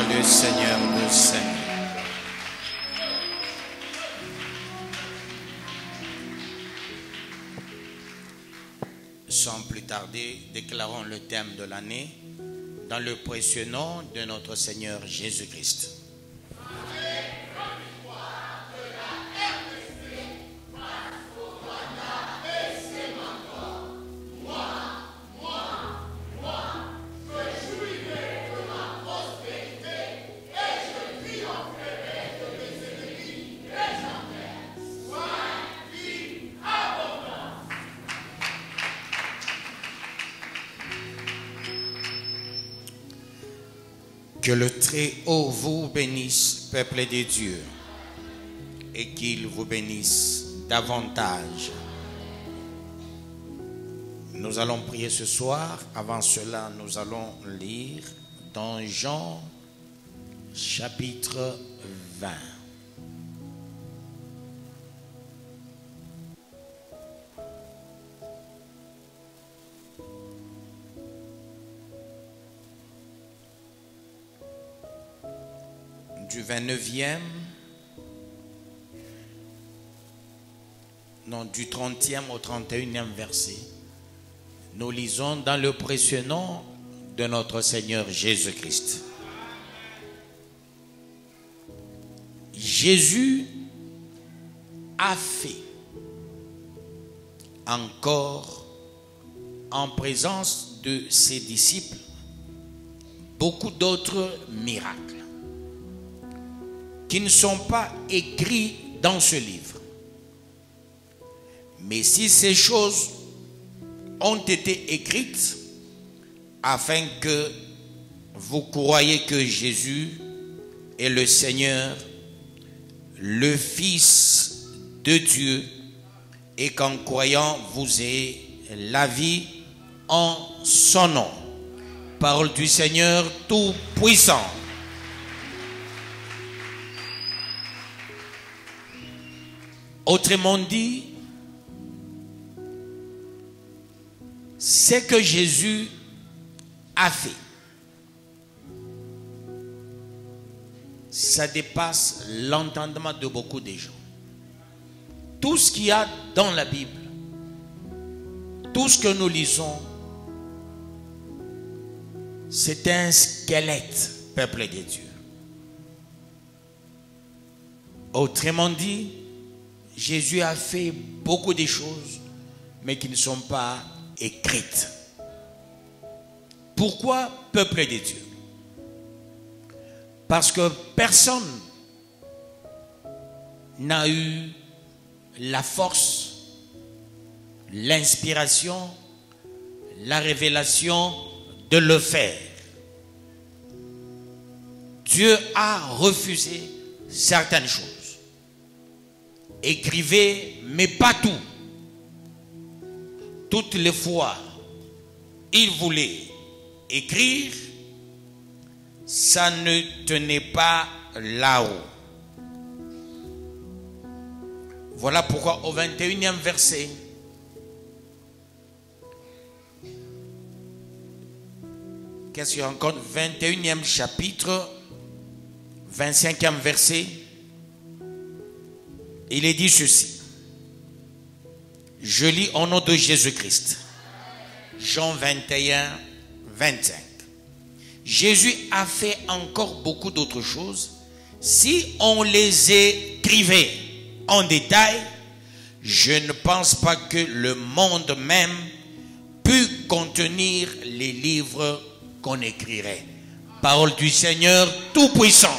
le Seigneur de Seigneurs. Sans plus tarder, déclarons le thème de l'année dans le précieux nom de notre Seigneur Jésus-Christ. Que le Très-Haut vous bénisse, peuple de Dieu, et qu'il vous bénisse davantage. Nous allons prier ce soir. Avant cela, nous allons lire dans Jean chapitre 20. Du 29e, non, du 30e au 31e verset, nous lisons dans le précieux nom de notre Seigneur Jésus-Christ. Jésus a fait encore en présence de ses disciples beaucoup d'autres miracles qui ne sont pas écrits dans ce livre. Mais si ces choses ont été écrites afin que vous croyiez que Jésus est le Seigneur, le Fils de Dieu, et qu'en croyant vous ayez la vie en son nom. Parole du Seigneur Tout-Puissant. Autrement dit, ce que Jésus a fait, ça dépasse l'entendement de beaucoup de gens. Tout ce qu'il y a dans la Bible, tout ce que nous lisons, c'est un squelette, peuple de Dieu. Autrement dit, Jésus a fait beaucoup de choses, mais qui ne sont pas écrites. Pourquoi, peuple de Dieu? Parce que personne n'a eu la force, l'inspiration, la révélation de le faire. Dieu a refusé certaines choses. Écrivez, mais pas tout. Toutes les fois, il voulait écrire, ça ne tenait pas là-haut. Voilà pourquoi au 21e verset, qu'est-ce qu'il y a encore? 21e chapitre, 25e verset, il est dit ceci. Je lis au nom de Jésus-Christ. Jean 21, 25. Jésus a fait encore beaucoup d'autres choses. Si on les écrivait en détail, je ne pense pas que le monde même pût contenir les livres qu'on écrirait. Parole du Seigneur Tout-Puissant.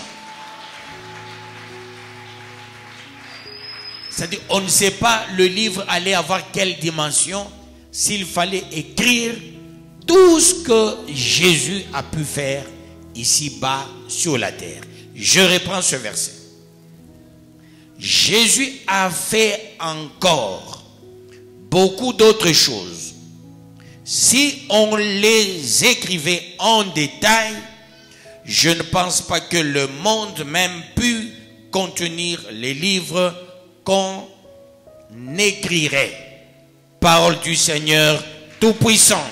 C'est-à-dire, on ne sait pas le livre allait avoir quelle dimension s'il fallait écrire tout ce que Jésus a pu faire ici-bas sur la terre. Je reprends ce verset. Jésus a fait encore beaucoup d'autres choses. Si on les écrivait en détail, je ne pense pas que le monde même pût contenir les livres qu'on écrirait. Parole du Seigneur Tout-Puissant.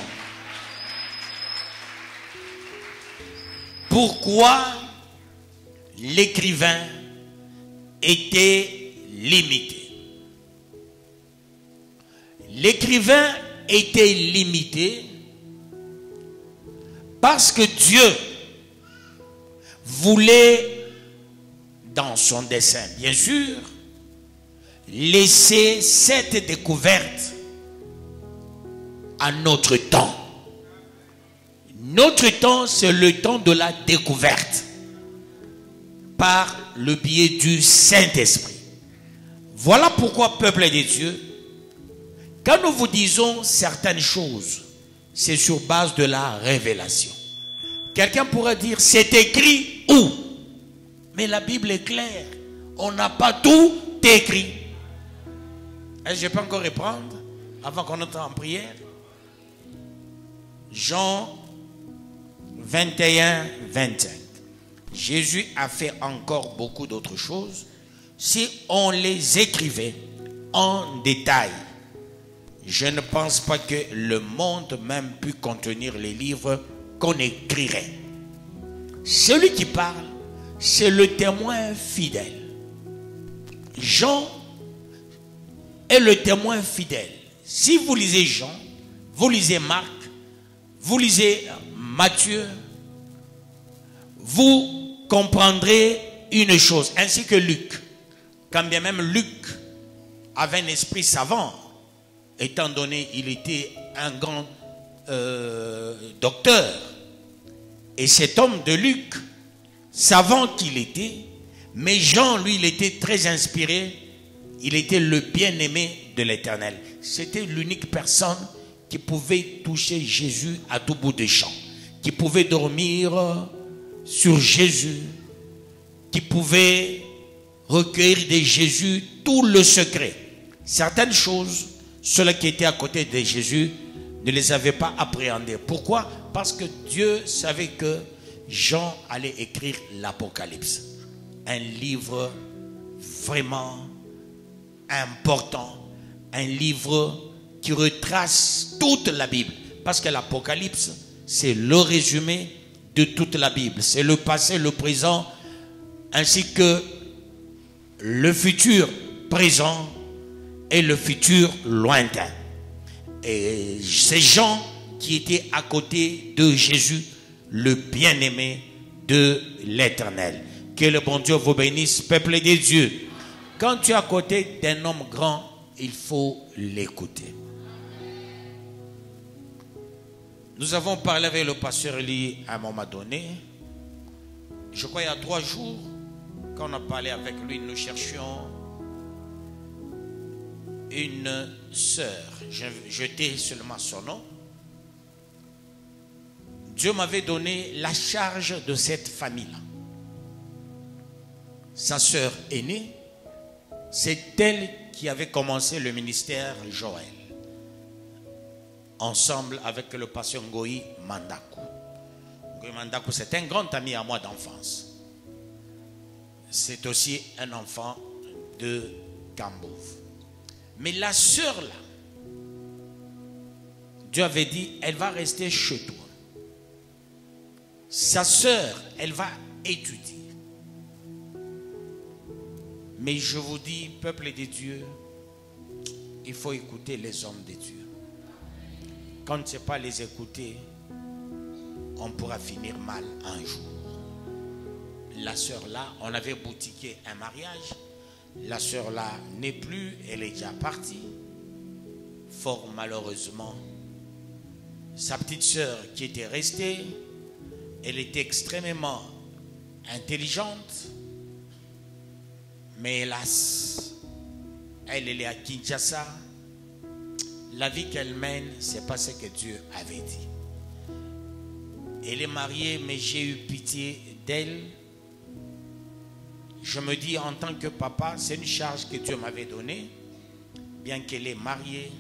Pourquoi l'écrivain était limité. L'écrivain était limité parce que Dieu voulait, dans son dessein, bien sûr, laisser cette découverte à notre temps. Notre temps, c'est le temps de la découverte par le biais du Saint-Esprit. Voilà pourquoi, peuple de Dieu, quand nous vous disons certaines choses, c'est sur base de la révélation. Quelqu'un pourrait dire, c'est écrit où? Mais la Bible est claire. On n'a pas tout écrit. Est-ce que je peux encore reprendre avant qu'on entre en prière? Jean 21, 25. Jésus a fait encore beaucoup d'autres choses. Si on les écrivait en détail, je ne pense pas que le monde même puisse contenir les livres qu'on écrirait. Celui qui parle, c'est le témoin fidèle. Jean est le témoin fidèle. Si vous lisez Jean, vous lisez Marc, vous lisez Matthieu, vous comprendrez une chose, ainsi que Luc. Quand bien même Luc avait un esprit savant, étant donné qu'il était un grand docteur. Et cet homme de Luc, savant qu'il était, mais Jean, lui, il était très inspiré, il était le bien-aimé de l'Éternel. C'était l'unique personne qui pouvait toucher Jésus à tout bout de champ, qui pouvait dormir sur Jésus, qui pouvait recueillir de Jésus tout le secret. Certaines choses, ceux qui étaient à côté de Jésus ne les avaient pas appréhendées. Pourquoi? Parce que Dieu savait que Jean allait écrire l'Apocalypse. Un livre vraiment important. Un livre qui retrace toute la Bible. Parce que l'Apocalypse, c'est le résumé de toute la Bible. C'est le passé, le présent, ainsi que le futur présent et le futur lointain. Et ces gens qui étaient à côté de Jésus, le bien-aimé de l'Éternel. Que le bon Dieu vous bénisse, peuple de Dieu. Quand tu es à côté d'un homme grand, il faut l'écouter. Nous avons parlé avec le pasteur Eli à un moment donné. Je crois il y a 3 jours, quand on a parlé avec lui, nous cherchions une sœur. J'ai jeté seulement son nom. Dieu m'avait donné la charge de cette famille-là. Sa sœur aînée, c'est elle qui avait commencé le ministère Joël. Ensemble avec le pasteur Ngoï Mandakou. Ngoï Mandakou, c'est un grand ami à moi d'enfance. C'est aussi un enfant de Kambouv. Mais la sœur là, Dieu avait dit, elle va rester chez toi. Sa sœur, elle va étudier. Mais je vous dis, peuple de Dieu, il faut écouter les hommes de Dieu. Quand on ne sait pas les écouter, on pourra finir mal un jour. La sœur là, on avait boutiqué un mariage. La sœur là n'est plus, elle est déjà partie. Fort malheureusement, sa petite sœur qui était restée, elle était extrêmement intelligente. Mais hélas, elle est à Kinshasa. La vie qu'elle mène, ce n'est pas ce que Dieu avait dit. Elle est mariée, mais j'ai eu pitié d'elle. Je me dis en tant que papa, c'est une charge que Dieu m'avait donnée. Bien qu'elle est mariée,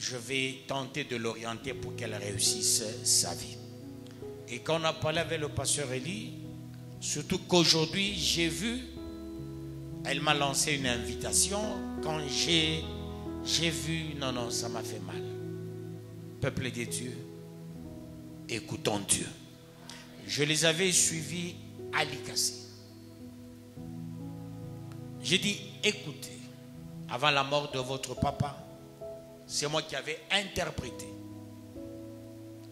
je vais tenter de l'orienter pour qu'elle réussisse sa vie. Et quand on a parlé avec le pasteur Eli, surtout qu'aujourd'hui, j'ai vu, elle m'a lancé une invitation. Quand j'ai vu, non, ça m'a fait mal. Peuple de Dieu, écoutons Dieu. Je les avais suivis à Likasi. J'ai dit, écoutez, avant la mort de votre papa, c'est moi qui avais interprété.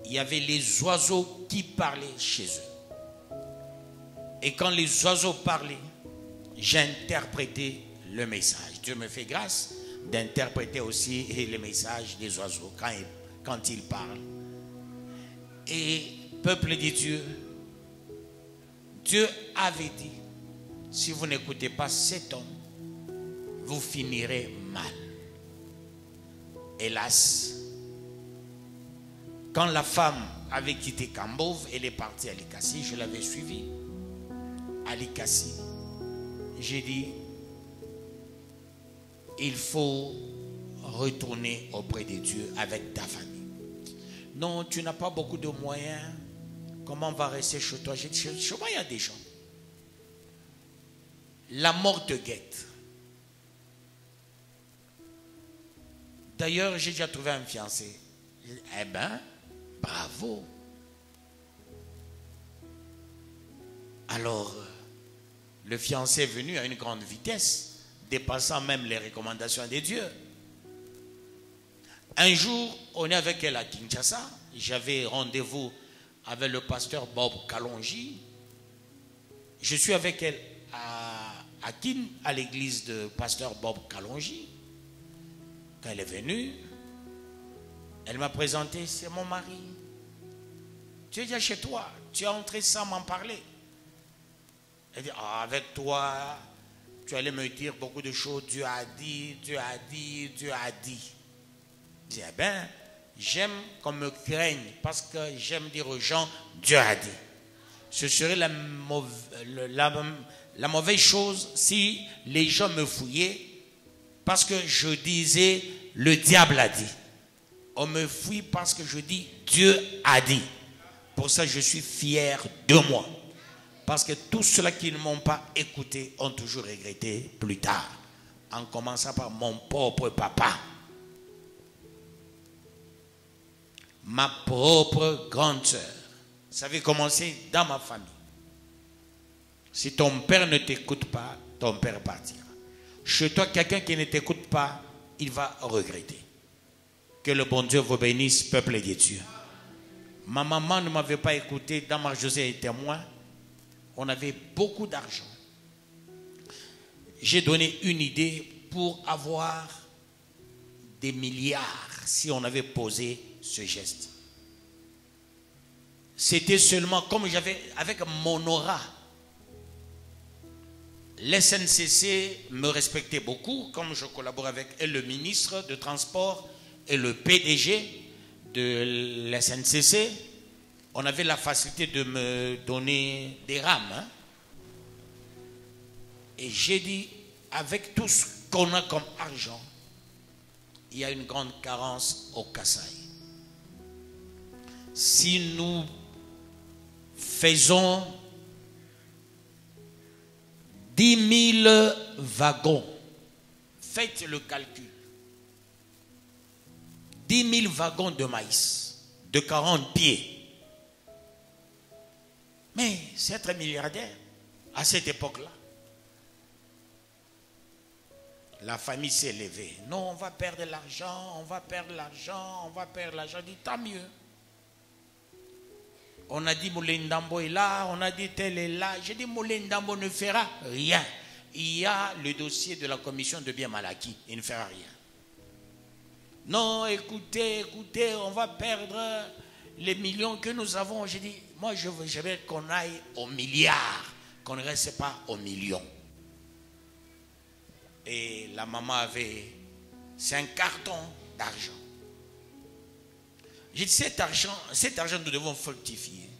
Il y avait les oiseaux qui parlaient chez eux. Et quand les oiseaux parlaient, j'interprétais le message. Dieu me fait grâce d'interpréter aussi les messages des oiseaux quand ils parlent. Et peuple de Dieu, Dieu avait dit, si vous n'écoutez pas cet homme, vous finirez mal. Hélas, quand la femme avait quitté Kambove, elle est partie à Likasi, je l'avais suivie. À Likasi, j'ai dit, il faut retourner auprès de Dieu avec ta famille. Non, tu n'as pas beaucoup de moyens. Comment on va rester chez toi? J'ai dit, chez moi, il y a des gens. La mort te guette. D'ailleurs, j'ai déjà trouvé un fiancé. Eh bien, bravo. Alors, le fiancé est venu à une grande vitesse, dépassant même les recommandations de Dieu. Un jour, on est avec elle à Kinshasa. J'avais rendez-vous avec le pasteur Bob Kalonji. Je suis avec elle à Kin, à l'église de pasteur Bob Kalonji. Quand elle est venue, elle m'a présenté, c'est mon mari. Tu es déjà chez toi, tu es entré sans m'en parler. Elle dit, avec toi, tu allais me dire beaucoup de choses. Dieu a dit, Dieu a dit, Dieu a dit. Je dis, eh bien, j'aime qu'on me craigne parce que j'aime dire aux gens, Dieu a dit. Ce serait la mauvaise chose si les gens me fouillaient parce que je disais, le diable a dit. On me fouille parce que je dis, Dieu a dit. Pour ça, je suis fier de moi. Parce que tous ceux-là qui ne m'ont pas écouté ont toujours regretté plus tard. En commençant par mon propre papa. Ma propre grande sœur. Ça avait commencé dans ma famille. Si ton père ne t'écoute pas, ton père partira. Chez toi, quelqu'un qui ne t'écoute pas, il va regretter. Que le bon Dieu vous bénisse, peuple de Dieu. Ma maman ne m'avait pas écouté. Dans ma José et témoin, on avait beaucoup d'argent. J'ai donné une idée pour avoir des milliards si on avait posé ce geste. C'était seulement comme j'avais, avec mon aura. L'SNCC me respectait beaucoup, comme je collabore avec le ministre de Transport et le PDG de l'SNCC. On avait la facilité de me donner des rames. Hein? Et j'ai dit, avec tout ce qu'on a comme argent, il y a une grande carence au Kasaï. Si nous faisons 10 000 wagons, faites le calcul. 10 000 wagons de maïs, de 40 pieds. Mais c'est être milliardaire à cette époque-là. La famille s'est levée. Non, on va perdre l'argent, on va perdre l'argent, on va perdre l'argent. Je dis, tant mieux. On a dit Moulin Ndambo est là, on a dit tel est là. J'ai dit Moulin Ndambo ne fera rien. Il y a le dossier de la commission de biens mal acquis. Il ne fera rien. Non, écoutez, on va perdre les millions que nous avons. J'ai dit, moi je veux qu'on aille aux milliards, qu'on ne reste pas aux millions. Et la maman avait 5 cartons d'argent. J'ai dit, cet argent, nous devons fructifier.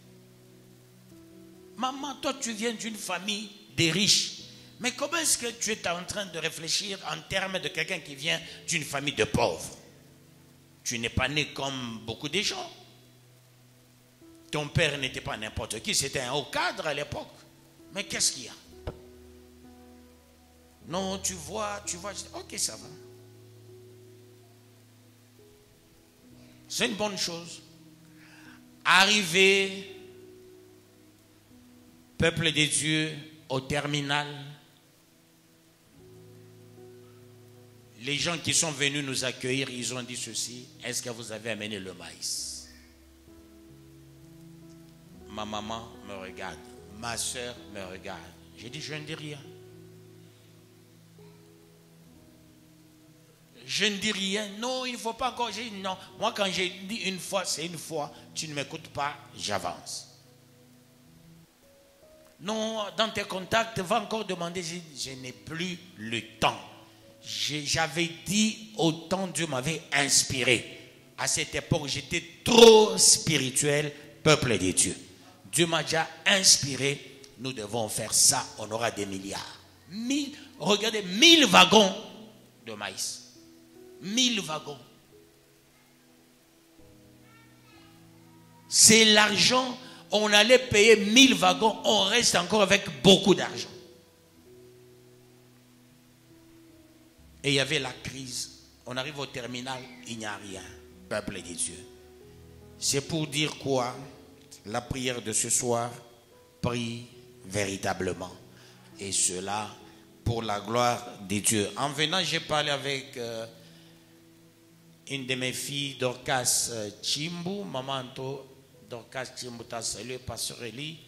Maman, toi, tu viens d'une famille de riches. Mais comment est-ce que tu es en train de réfléchir en termes de quelqu'un qui vient d'une famille de pauvres? Tu n'es pas né comme beaucoup de gens. Ton père n'était pas n'importe qui, c'était un haut cadre à l'époque. Mais qu'est-ce qu'il y a? Non, tu vois, je dis, ok, ça va. C'est une bonne chose. Arrivé Peuple de Dieu, au terminal, les gens qui sont venus nous accueillir, ils ont dit ceci: est-ce que vous avez amené le maïs? Ma maman me regarde, ma soeur me regarde. J'ai dit: je ne dis rien. Je ne dis rien. Non, il ne faut pas encore. J'ai dit non. Moi, quand j'ai dit une fois, c'est une fois. Tu ne m'écoutes pas, j'avance. Non, dans tes contacts, va encore demander. Je n'ai plus le temps. J'avais dit autant Dieu m'avait inspiré. À cette époque, j'étais trop spirituel, peuple de Dieu. Dieu m'a déjà inspiré. Nous devons faire ça, on aura des milliards. Regardez, 1000 wagons de maïs. 1000 wagons. C'est l'argent. On allait payer 1000 wagons. On reste encore avec beaucoup d'argent. Et il y avait la crise. On arrive au terminal, il n'y a rien. Peuple de Dieu. C'est pour dire quoi? La prière de ce soir, prie véritablement. Et cela pour la gloire de Dieu. En venant, j'ai parlé avec une de mes filles, Dorcas Chimbu, maman Anto, Dorcas Chimbu, t'a salué, pasteur Eli,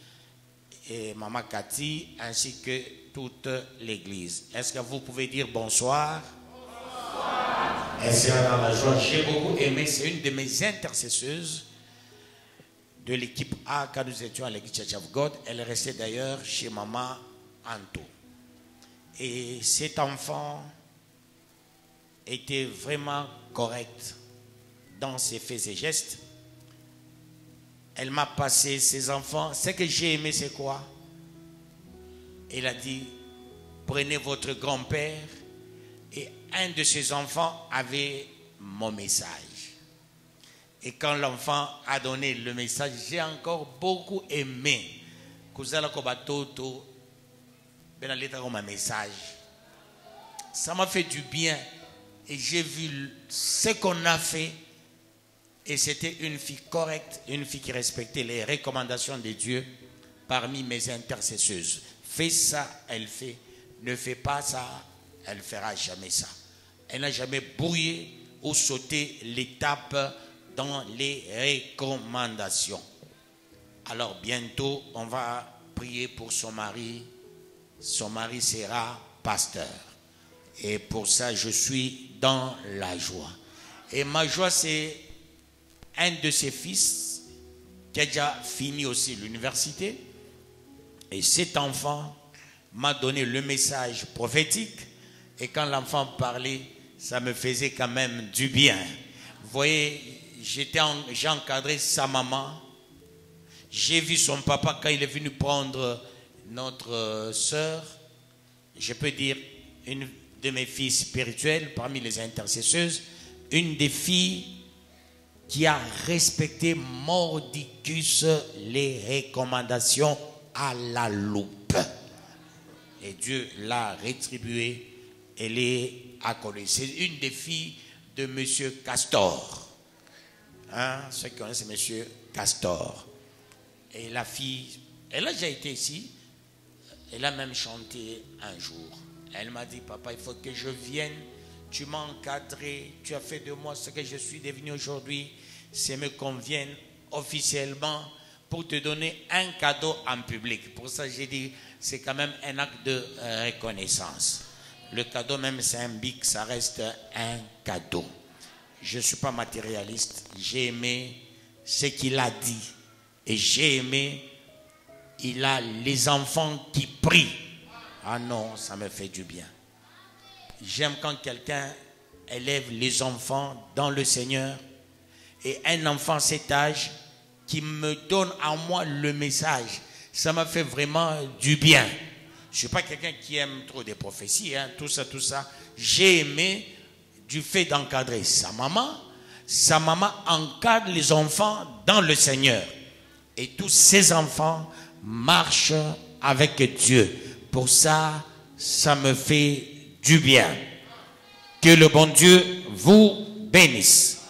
et maman Cathy, ainsi que toute l'église. Est-ce que vous pouvez dire bonsoir? Bonsoir. Est-ce dans la joie? J'ai beaucoup aimé, c'est une de mes intercesseuses de l'équipe A quand nous étions à l'église Church of God. Elle est restée d'ailleurs chez maman Anto. Et cet enfant était vraiment correct dans ses faits et gestes. Elle m'a passé ses enfants. Ce que j'ai aimé, c'est quoi? Elle a dit: prenez votre grand-père. Et un de ses enfants avait mon message. Et quand l'enfant a donné le message, j'ai encore beaucoup aimé. Message. Ça m'a fait du bien. Et j'ai vu ce qu'on a fait. Et c'était une fille correcte, une fille qui respectait les recommandations de Dieu parmi mes intercesseuses. Fais ça, elle fait. Ne fais pas ça, elle ne fera jamais ça. Elle n'a jamais brouillé ou sauté l'étape dans les recommandations. Alors bientôt, on va prier pour son mari. Son mari sera pasteur. Et pour ça, je suis dans la joie. Et ma joie, c'est un de ses fils qui a déjà fini aussi l'université. Et cet enfant m'a donné le message prophétique. Et quand l'enfant parlait, ça me faisait quand même du bien. Vous voyez, j'ai encadré sa maman. J'ai vu son papa quand il est venu prendre notre sœur. Je peux dire une de mes filles spirituelles parmi les intercesseuses. Une des filles qui a respecté mordicus les recommandations à la loupe. Et Dieu l'a rétribuée. Elle est accolée. C'est une des filles de M. Castor. Hein? Ceux qui connaissent M. Castor. Et la fille, elle a déjà été ici. Elle a même chanté un jour. Elle m'a dit: papa, il faut que je vienne. Tu m'as encadré. Tu as fait de moi ce que je suis devenu aujourd'hui. Ça me convient officiellement pour te donner un cadeau en public. Pour ça, j'ai dit, c'est quand même un acte de reconnaissance. Le cadeau, même c'est un bic, ça reste un cadeau. Je ne suis pas matérialiste. J'ai aimé ce qu'il a dit. Et j'ai aimé, il a les enfants qui prient. Ah non, ça me fait du bien. J'aime quand quelqu'un élève les enfants dans le Seigneur. Et un enfant cet âge qui me donne à moi le message, ça m'a fait vraiment du bien. Je ne suis pas quelqu'un qui aime trop des prophéties, hein, tout ça, tout ça. J'ai aimé du fait d'encadrer sa maman. Sa maman encadre les enfants dans le Seigneur. Et tous ces enfants marchent avec Dieu. Pour ça, ça me fait du bien. Que le bon Dieu vous bénisse.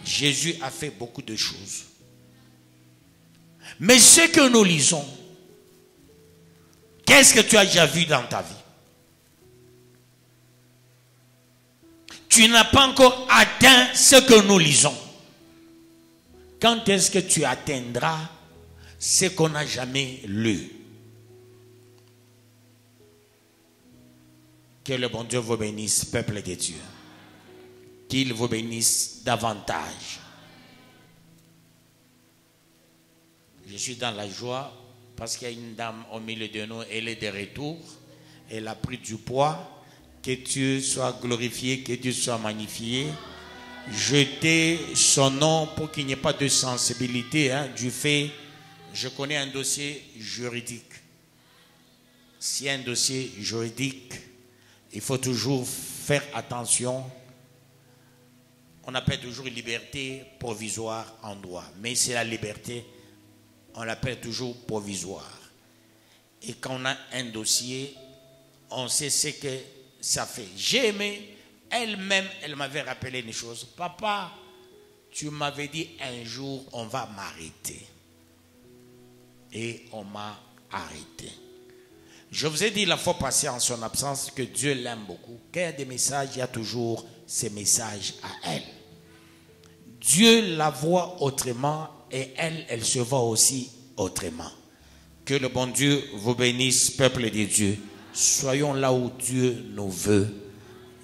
Jésus a fait beaucoup de choses. Mais ce que nous lisons, Qu'est-ce que tu as déjà vu dans ta vie? Tu n'as pas encore atteint ce que nous lisons. Quand est-ce que tu atteindras ce qu'on n'a jamais lu? Que le bon Dieu vous bénisse, peuple de Dieu. Qu'il vous bénisse davantage. Je suis dans la joie parce qu'il y a une dame au milieu de nous, elle est de retour. Elle a pris du poids. Que Dieu soit glorifié, que Dieu soit magnifié. Jetez son nom pour qu'il n'y ait pas de sensibilité du fait. Je connais un dossier juridique. Si un dossier juridique, il faut toujours faire attention. On appelle toujours liberté provisoire en droit. Mais c'est la liberté, on l'appelle toujours provisoire. Et quand on a un dossier, on sait ce que ça fait. J'ai aimé, elle-même, elle m'avait rappelé une chose. Papa, tu m'avais dit un jour, on va m'arrêter. Et on m'a arrêté. Je vous ai dit la fois passée en son absence que Dieu l'aime beaucoup. Quand il y a des messages, il y a toujours ces messages à elle. Dieu la voit autrement et elle se voit aussi autrement. Que le bon Dieu vous bénisse, peuple de Dieu. Soyons là où Dieu nous veut.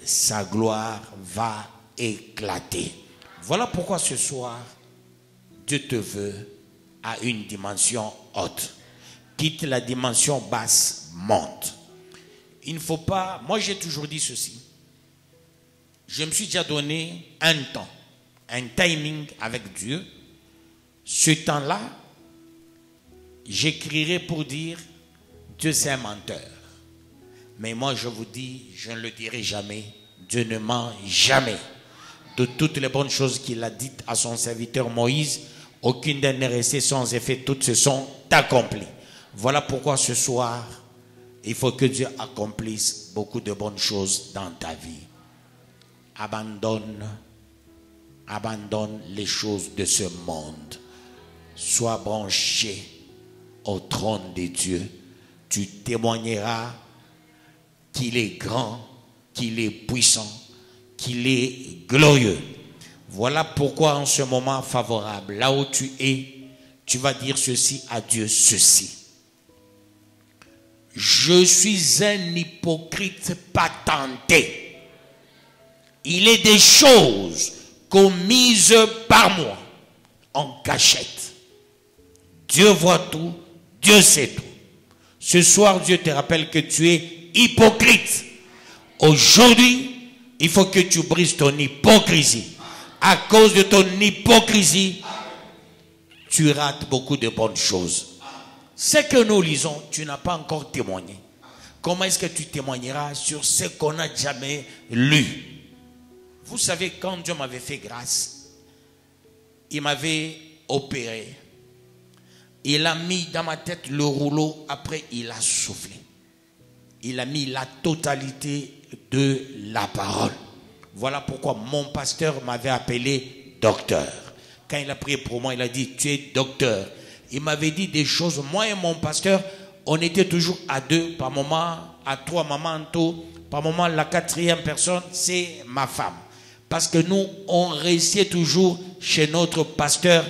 Sa gloire va éclater. Voilà pourquoi ce soir, Dieu te veut à une dimension haute. Quitte la dimension basse, monte. Il ne faut pas... Moi, j'ai toujours dit ceci. Je me suis déjà donné un temps, un timing avec Dieu. Ce temps-là, j'écrirai pour dire Dieu c'est un menteur. Mais moi je vous dis, je ne le dirai jamais. Dieu ne ment jamais. De toutes les bonnes choses qu'il a dites à son serviteur Moïse, aucune d'elles n'est restée sans effet. Toutes se sont accomplies. Voilà pourquoi ce soir, il faut que Dieu accomplisse beaucoup de bonnes choses dans ta vie. Abandonne les choses de ce monde. Sois branché au trône de Dieu. Tu témoigneras qu'il est grand, qu'il est puissant, qu'il est glorieux. Voilà pourquoi en ce moment favorable, là où tu es, tu vas dire ceci à Dieu, ceci. Je suis un hypocrite patenté. Il est des choses commises par moi en cachette. Dieu voit tout, Dieu sait tout. Ce soir, Dieu te rappelle que tu es hypocrite. Aujourd'hui, il faut que tu brises ton hypocrisie. À cause de ton hypocrisie, tu rates beaucoup de bonnes choses. Ce que nous lisons, tu n'as pas encore témoigné. Comment est-ce que tu témoigneras sur ce qu'on n'a jamais lu? Vous savez, quand Dieu m'avait fait grâce, il m'avait opéré. Il a mis dans ma tête le rouleau, après il a soufflé. Il a mis la totalité de la parole. Voilà pourquoi mon pasteur m'avait appelé docteur. Quand il a prié pour moi, il a dit, tu es docteur. Il m'avait dit des choses. Moi et mon pasteur, on était toujours à deux, par moment, à trois, maman, tout. Par moment, la quatrième personne, c'est ma femme. Parce que nous, on restait toujours chez notre pasteur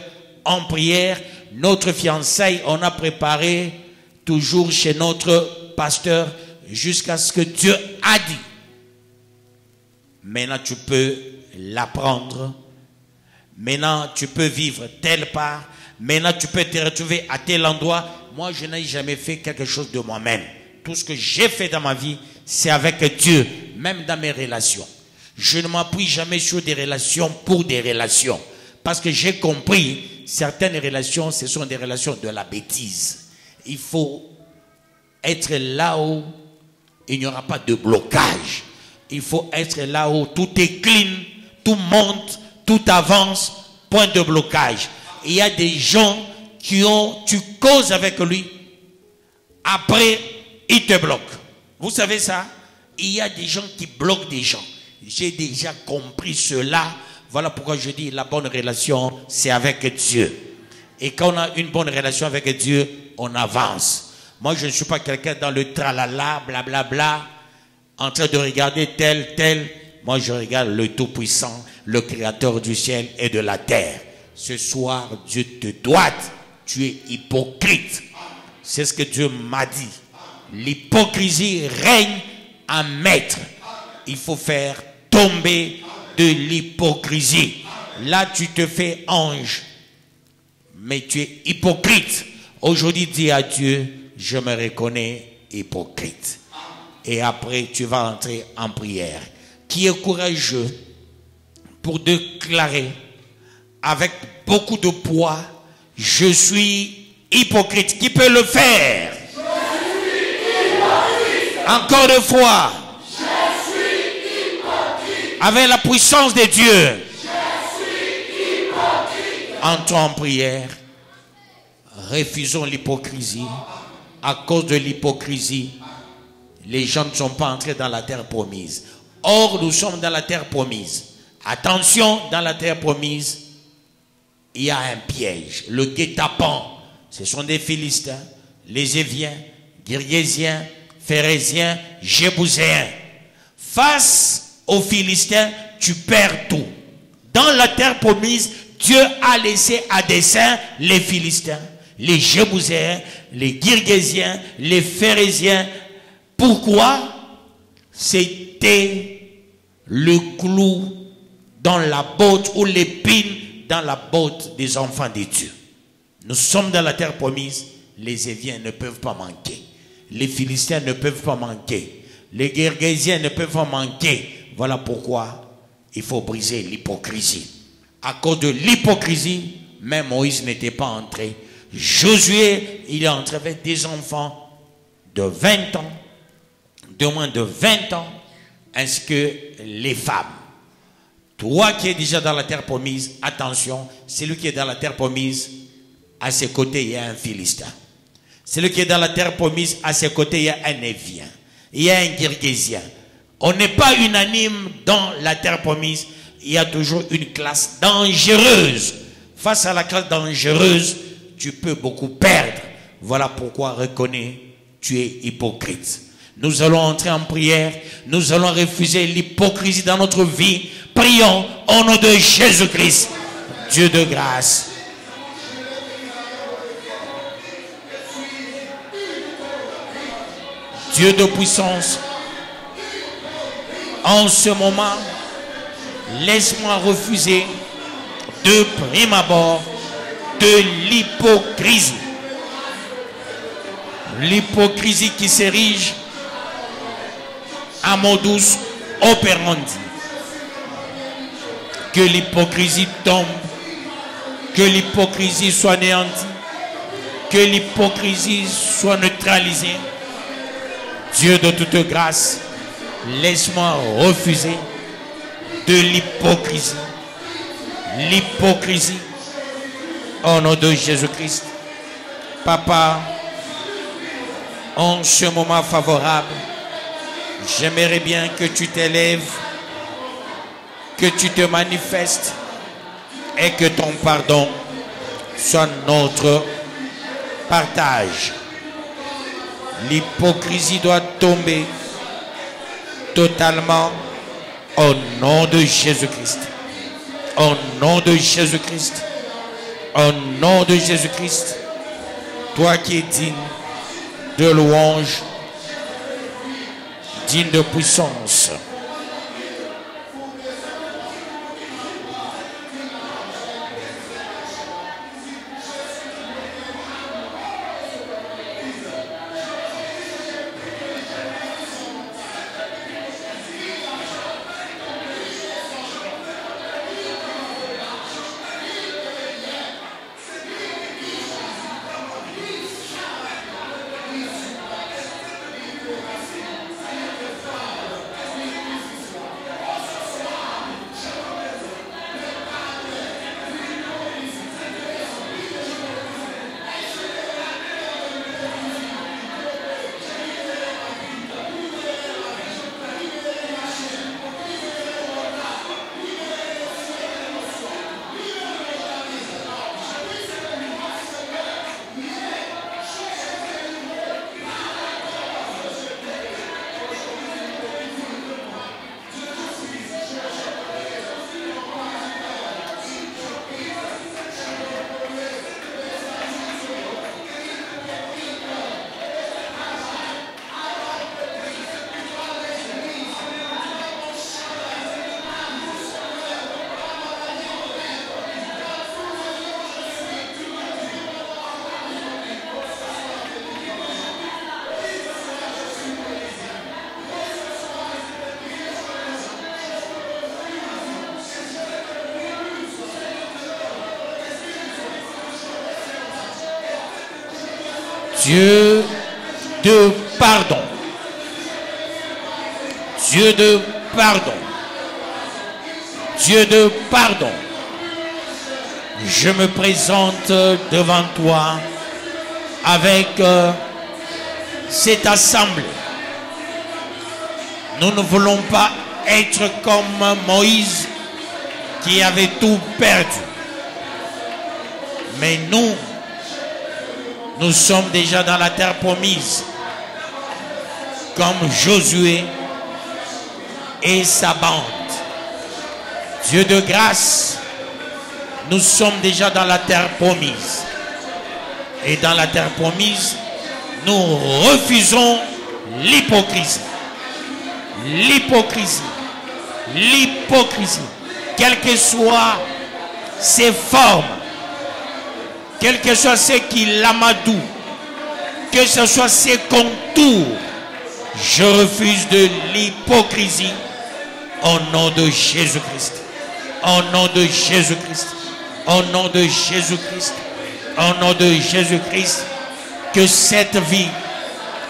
en prière. Notre fiançailles, on a préparé toujours chez notre pasteur jusqu'à ce que Dieu a dit. Maintenant, tu peux l'apprendre. Maintenant, tu peux vivre telle part. Maintenant, tu peux te retrouver à tel endroit. Moi, je n'ai jamais fait quelque chose de moi-même. Tout ce que j'ai fait dans ma vie, c'est avec Dieu, même dans mes relations. Je ne m'appuie jamais sur des relations pour des relations. Parce que j'ai compris, certaines relations, ce sont des relations de la bêtise. Il faut être là où il n'y aura pas de blocage. Il faut être là où tout est clean, tout monte, tout avance, point de blocage. Il y a des gens tu causes avec lui, après il te bloque. Vous savez ça? Il y a des gens qui bloquent des gens. J'ai déjà compris cela. Voilà pourquoi je dis la bonne relation, c'est avec Dieu. Et quand on a une bonne relation avec Dieu, on avance. Moi, je ne suis pas quelqu'un dans le tralala, blablabla, en train de regarder tel. Moi, je regarde le Tout-Puissant, le Créateur du ciel et de la terre. Ce soir, Dieu te doite. Tu es hypocrite. C'est ce que Dieu m'a dit. L'hypocrisie règne en maître. Il faut faire tomber de l'hypocrisie. Là, tu te fais ange. Mais tu es hypocrite. Aujourd'hui, dis à Dieu, je me reconnais hypocrite. Et après, tu vas entrer en prière. Qui est courageux pour déclarer avec beaucoup de poids, je suis hypocrite. Qui peut le faire? Je suis hypocrite. Encore une fois. Je suis hypocrite. Avec la puissance de Dieu. Je suis hypocrite. Entrons en prière. Refusons l'hypocrisie. À cause de l'hypocrisie, les gens ne sont pas entrés dans la terre promise. Or, nous sommes dans la terre promise. Attention, dans la terre promise, il y a un piège. Le guet-apens, ce sont des Philistins, les Éviens, Girgésiens, Phérésiens, Jébuséens. Face aux Philistins, tu perds tout. Dans la terre promise, Dieu a laissé à dessein les Philistins, les Jébuséens, les Girgésiens, les Phérésiens. Pourquoi? C'était le clou dans la botte ou l'épine dans la botte des enfants de Dieu. Nous sommes dans la terre promise. Les Éviens ne peuvent pas manquer. Les Philistins ne peuvent pas manquer. Les Girgésiens ne peuvent pas manquer. Voilà pourquoi il faut briser l'hypocrisie. À cause de l'hypocrisie, même Moïse n'était pas entré. Josué, il est entré avec des enfants de 20 ans, de moins de 20 ans, ainsi que les femmes. Toi qui es déjà dans la terre promise, attention, celui qui est dans la terre promise, à ses côtés, il y a un Philistin. Celui qui est dans la terre promise, à ses côtés, il y a un Évien. Il y a un Girgésien. On n'est pas unanime dans la terre promise. Il y a toujours une classe dangereuse. Face à la classe dangereuse, tu peux beaucoup perdre. Voilà pourquoi reconnais, tu es hypocrite. Nous allons entrer en prière. Nous allons refuser l'hypocrisie dans notre vie. Prions au nom de Jésus-Christ. Dieu de grâce. Dieu de puissance. En ce moment, laisse-moi refuser de prime abord de l'hypocrisie. L'hypocrisie qui s'érige à modus operandi. Que l'hypocrisie tombe, que l'hypocrisie soit anéantie, que l'hypocrisie soit neutralisée. Dieu de toute grâce, laisse-moi refuser de l'hypocrisie. L'hypocrisie, au nom de Jésus-Christ. Papa, en ce moment favorable, j'aimerais bien que tu t'élèves, que tu te manifestes et que ton pardon soit notre partage. L'hypocrisie doit tomber totalement au nom de Jésus-Christ. Au nom de Jésus-Christ. Au nom de Jésus-Christ. Toi qui es digne de louange, digne de puissance. Dieu de pardon. Dieu de pardon. Dieu de pardon. Je me présente devant toi avec cette assemblée. Nous ne voulons pas être comme Moïse qui avait tout perdu. Mais nous sommes déjà dans la terre promise, comme Josué et sa bande. Dieu de grâce, nous sommes déjà dans la terre promise. Et dans la terre promise, nous refusons l'hypocrisie. L'hypocrisie. L'hypocrisie. Quelles que soient ses formes, quel que soit ce qui l'amadou, que ce soit ses contours, je refuse de l'hypocrisie au nom de Jésus-Christ. Au nom de Jésus-Christ. Au nom de Jésus-Christ. Au nom de Jésus-Christ. Que cette vie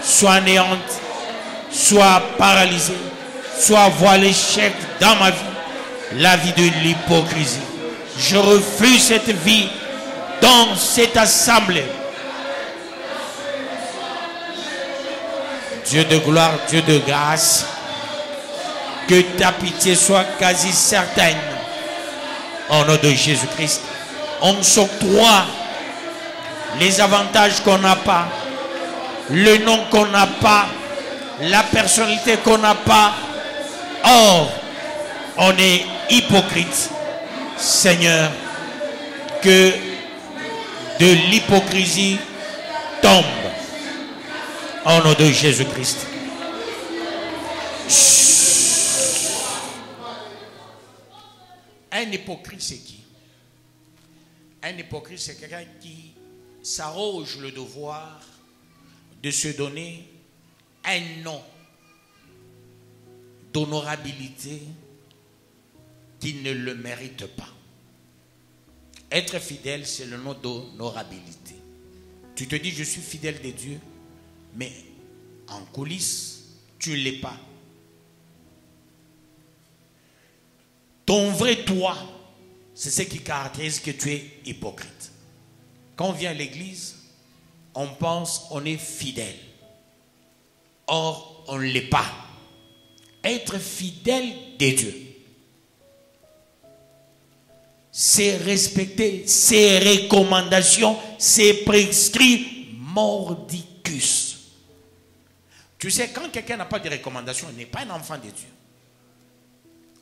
soit néante, soit paralysée, soit voie l'échec dans ma vie, la vie de l'hypocrisie. Je refuse cette vie dans cette assemblée. Dieu de gloire, Dieu de grâce, que ta pitié soit quasi certaine. Au nom de Jésus-Christ, on s'octroie les avantages qu'on n'a pas, le nom qu'on n'a pas, la personnalité qu'on n'a pas. Or, on est hypocrite. Seigneur, que de l'hypocrisie tombe au nom de Jésus-Christ. Un hypocrite, c'est qui? Un hypocrite, c'est quelqu'un qui s'arroge le devoir de se donner un nom d'honorabilité qui ne le mérite pas. Être fidèle, c'est le nom d'honorabilité. Tu te dis, je suis fidèle de Dieu, mais en coulisses, tu ne l'es pas. Ton vrai toi, c'est ce qui caractérise que tu es hypocrite. Quand on vient à l'église, on pense on est fidèle. Or, on ne l'est pas. Être fidèle de Dieu, c'est respecter ses recommandations, ses prescrits mordicus. Tu sais, quand quelqu'un n'a pas de recommandations, il n'est pas un enfant de Dieu.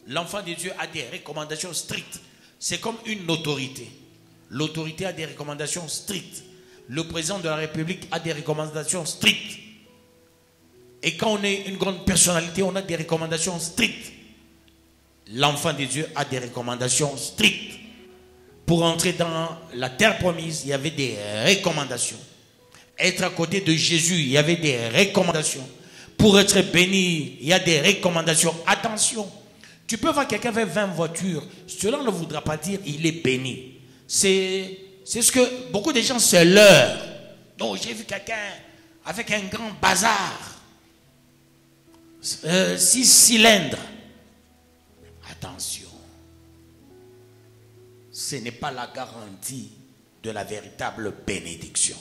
L'enfant de Dieu a des recommandations strictes. C'est comme une autorité. L'autorité a des recommandations strictes. Le président de la République a des recommandations strictes. Et quand on est une grande personnalité, on a des recommandations strictes. L'enfant de Dieu a des recommandations strictes. Pour entrer dans la terre promise, il y avait des recommandations. Être à côté de Jésus, il y avait des recommandations. Pour être béni, il y a des recommandations. Attention, tu peux voir quelqu'un avec 20 voitures. Cela ne voudra pas dire qu'il est béni. C'est ce que beaucoup de gens se leurrent. Donc j'ai vu quelqu'un avec un grand bazar. 6 cylindres. Attention. Ce n'est pas la garantie de la véritable bénédiction.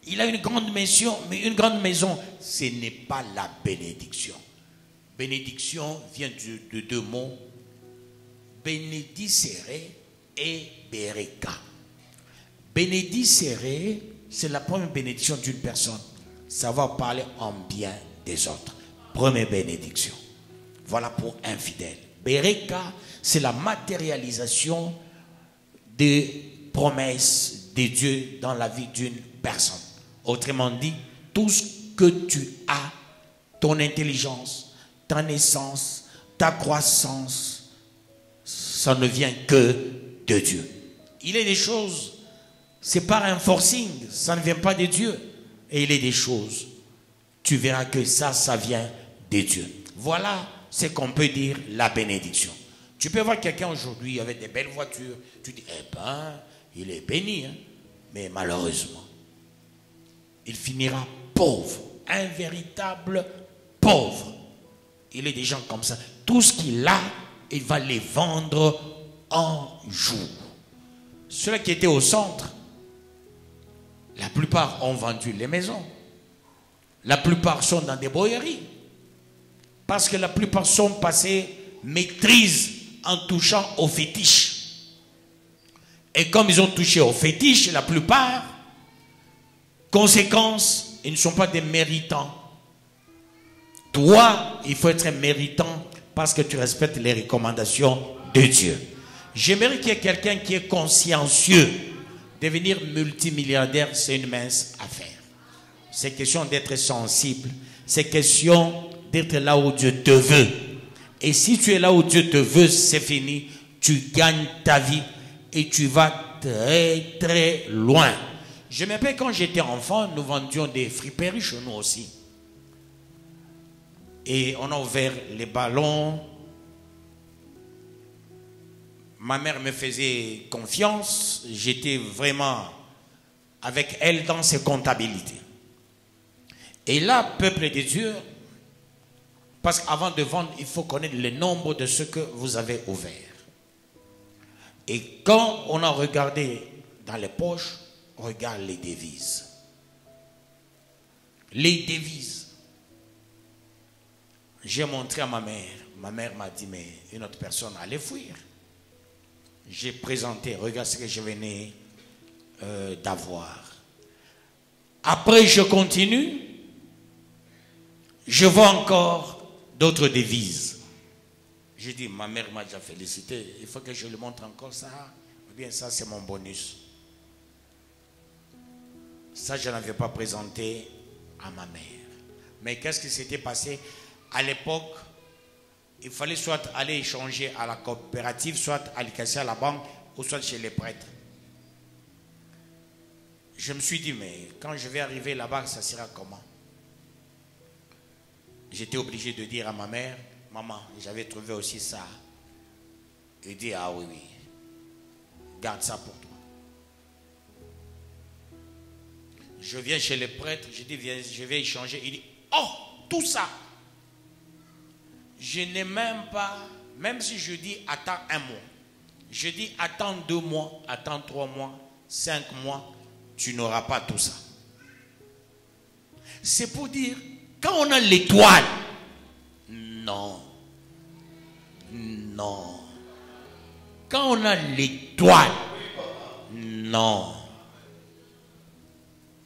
Il a une grande maison, mais une grande maison, ce n'est pas la bénédiction. Bénédiction vient de deux mots, bénédicere et bereka. Bénédicere, c'est la première bénédiction d'une personne. Savoir parler en bien des autres. Première bénédiction. Voilà pour un fidèle. Bereka, c'est la matérialisation des promesses de Dieu dans la vie d'une personne. Autrement dit, tout ce que tu as, ton intelligence, ta naissance, ta croissance, ça ne vient que de Dieu. Il est des choses, c'est par un forcing, ça ne vient pas de Dieu. Et il est des choses, tu verras que ça vient de Dieu. Voilà ce qu'on peut dire la bénédiction. Tu peux voir quelqu'un aujourd'hui avec des belles voitures, tu dis, eh ben, il est béni, hein? Mais malheureusement, il finira pauvre, un véritable pauvre. Il est des gens comme ça. Tout ce qu'il a, il va les vendre en jour. Ceux qui étaient au centre, la plupart ont vendu les maisons. La plupart sont dans des boyeries. Parce que la plupart sont passés maîtrise en touchant aux fétiches. Et comme ils ont touché aux fétiches, la plupart, conséquence, ils ne sont pas des méritants. Toi, il faut être méritant parce que tu respectes les recommandations de Dieu. J'aimerais qu'il y ait quelqu'un qui est consciencieux. Devenir multimilliardaire, c'est une mince affaire. C'est question d'être sensible. C'est question d'être là où Dieu te veut. Et si tu es là où Dieu te veut, c'est fini. Tu gagnes ta vie et tu vas très très loin. Je me rappelle quand j'étais enfant, nous vendions des friperies chez nous aussi. Et on a ouvert les ballons. Ma mère me faisait confiance. J'étais vraiment avec elle dans ses comptabilités. Et là, peuple de Dieu, parce qu'avant de vendre, il faut connaître le nombre de ce que vous avez ouvert. Et quand on a regardé dans les poches, on regarde les devises. Les devises. J'ai montré à ma mère. Ma mère m'a dit, mais une autre personne allait fuir. J'ai présenté, regarde ce que je venais d'avoir. Après, je continue. Je vois encore d'autres devises. J'ai dit, ma mère m'a déjà félicité. Il faut que je lui montre encore ça. Ou bien ça, c'est mon bonus. Ça, je n'avais pas présenté à ma mère. Mais qu'est-ce qui s'était passé? À l'époque, il fallait soit aller échanger à la coopérative, soit aller casser à la banque, ou soit chez les prêtres. Je me suis dit, mais quand je vais arriver là-bas, ça sera comment? J'étais obligé de dire à ma mère, maman, j'avais trouvé aussi ça. Il dit, ah oui, oui, garde ça pour toi. Je viens chez les prêtres, je dis, viens, je vais échanger. Il dit, oh, tout ça. Je n'ai même pas, même si je dis, attends un mois. Je dis, attends 2 mois, attends 3 mois, 5 mois, tu n'auras pas tout ça. C'est pour dire, quand on a l'étoile, non, non. Quand on a l'étoile, non.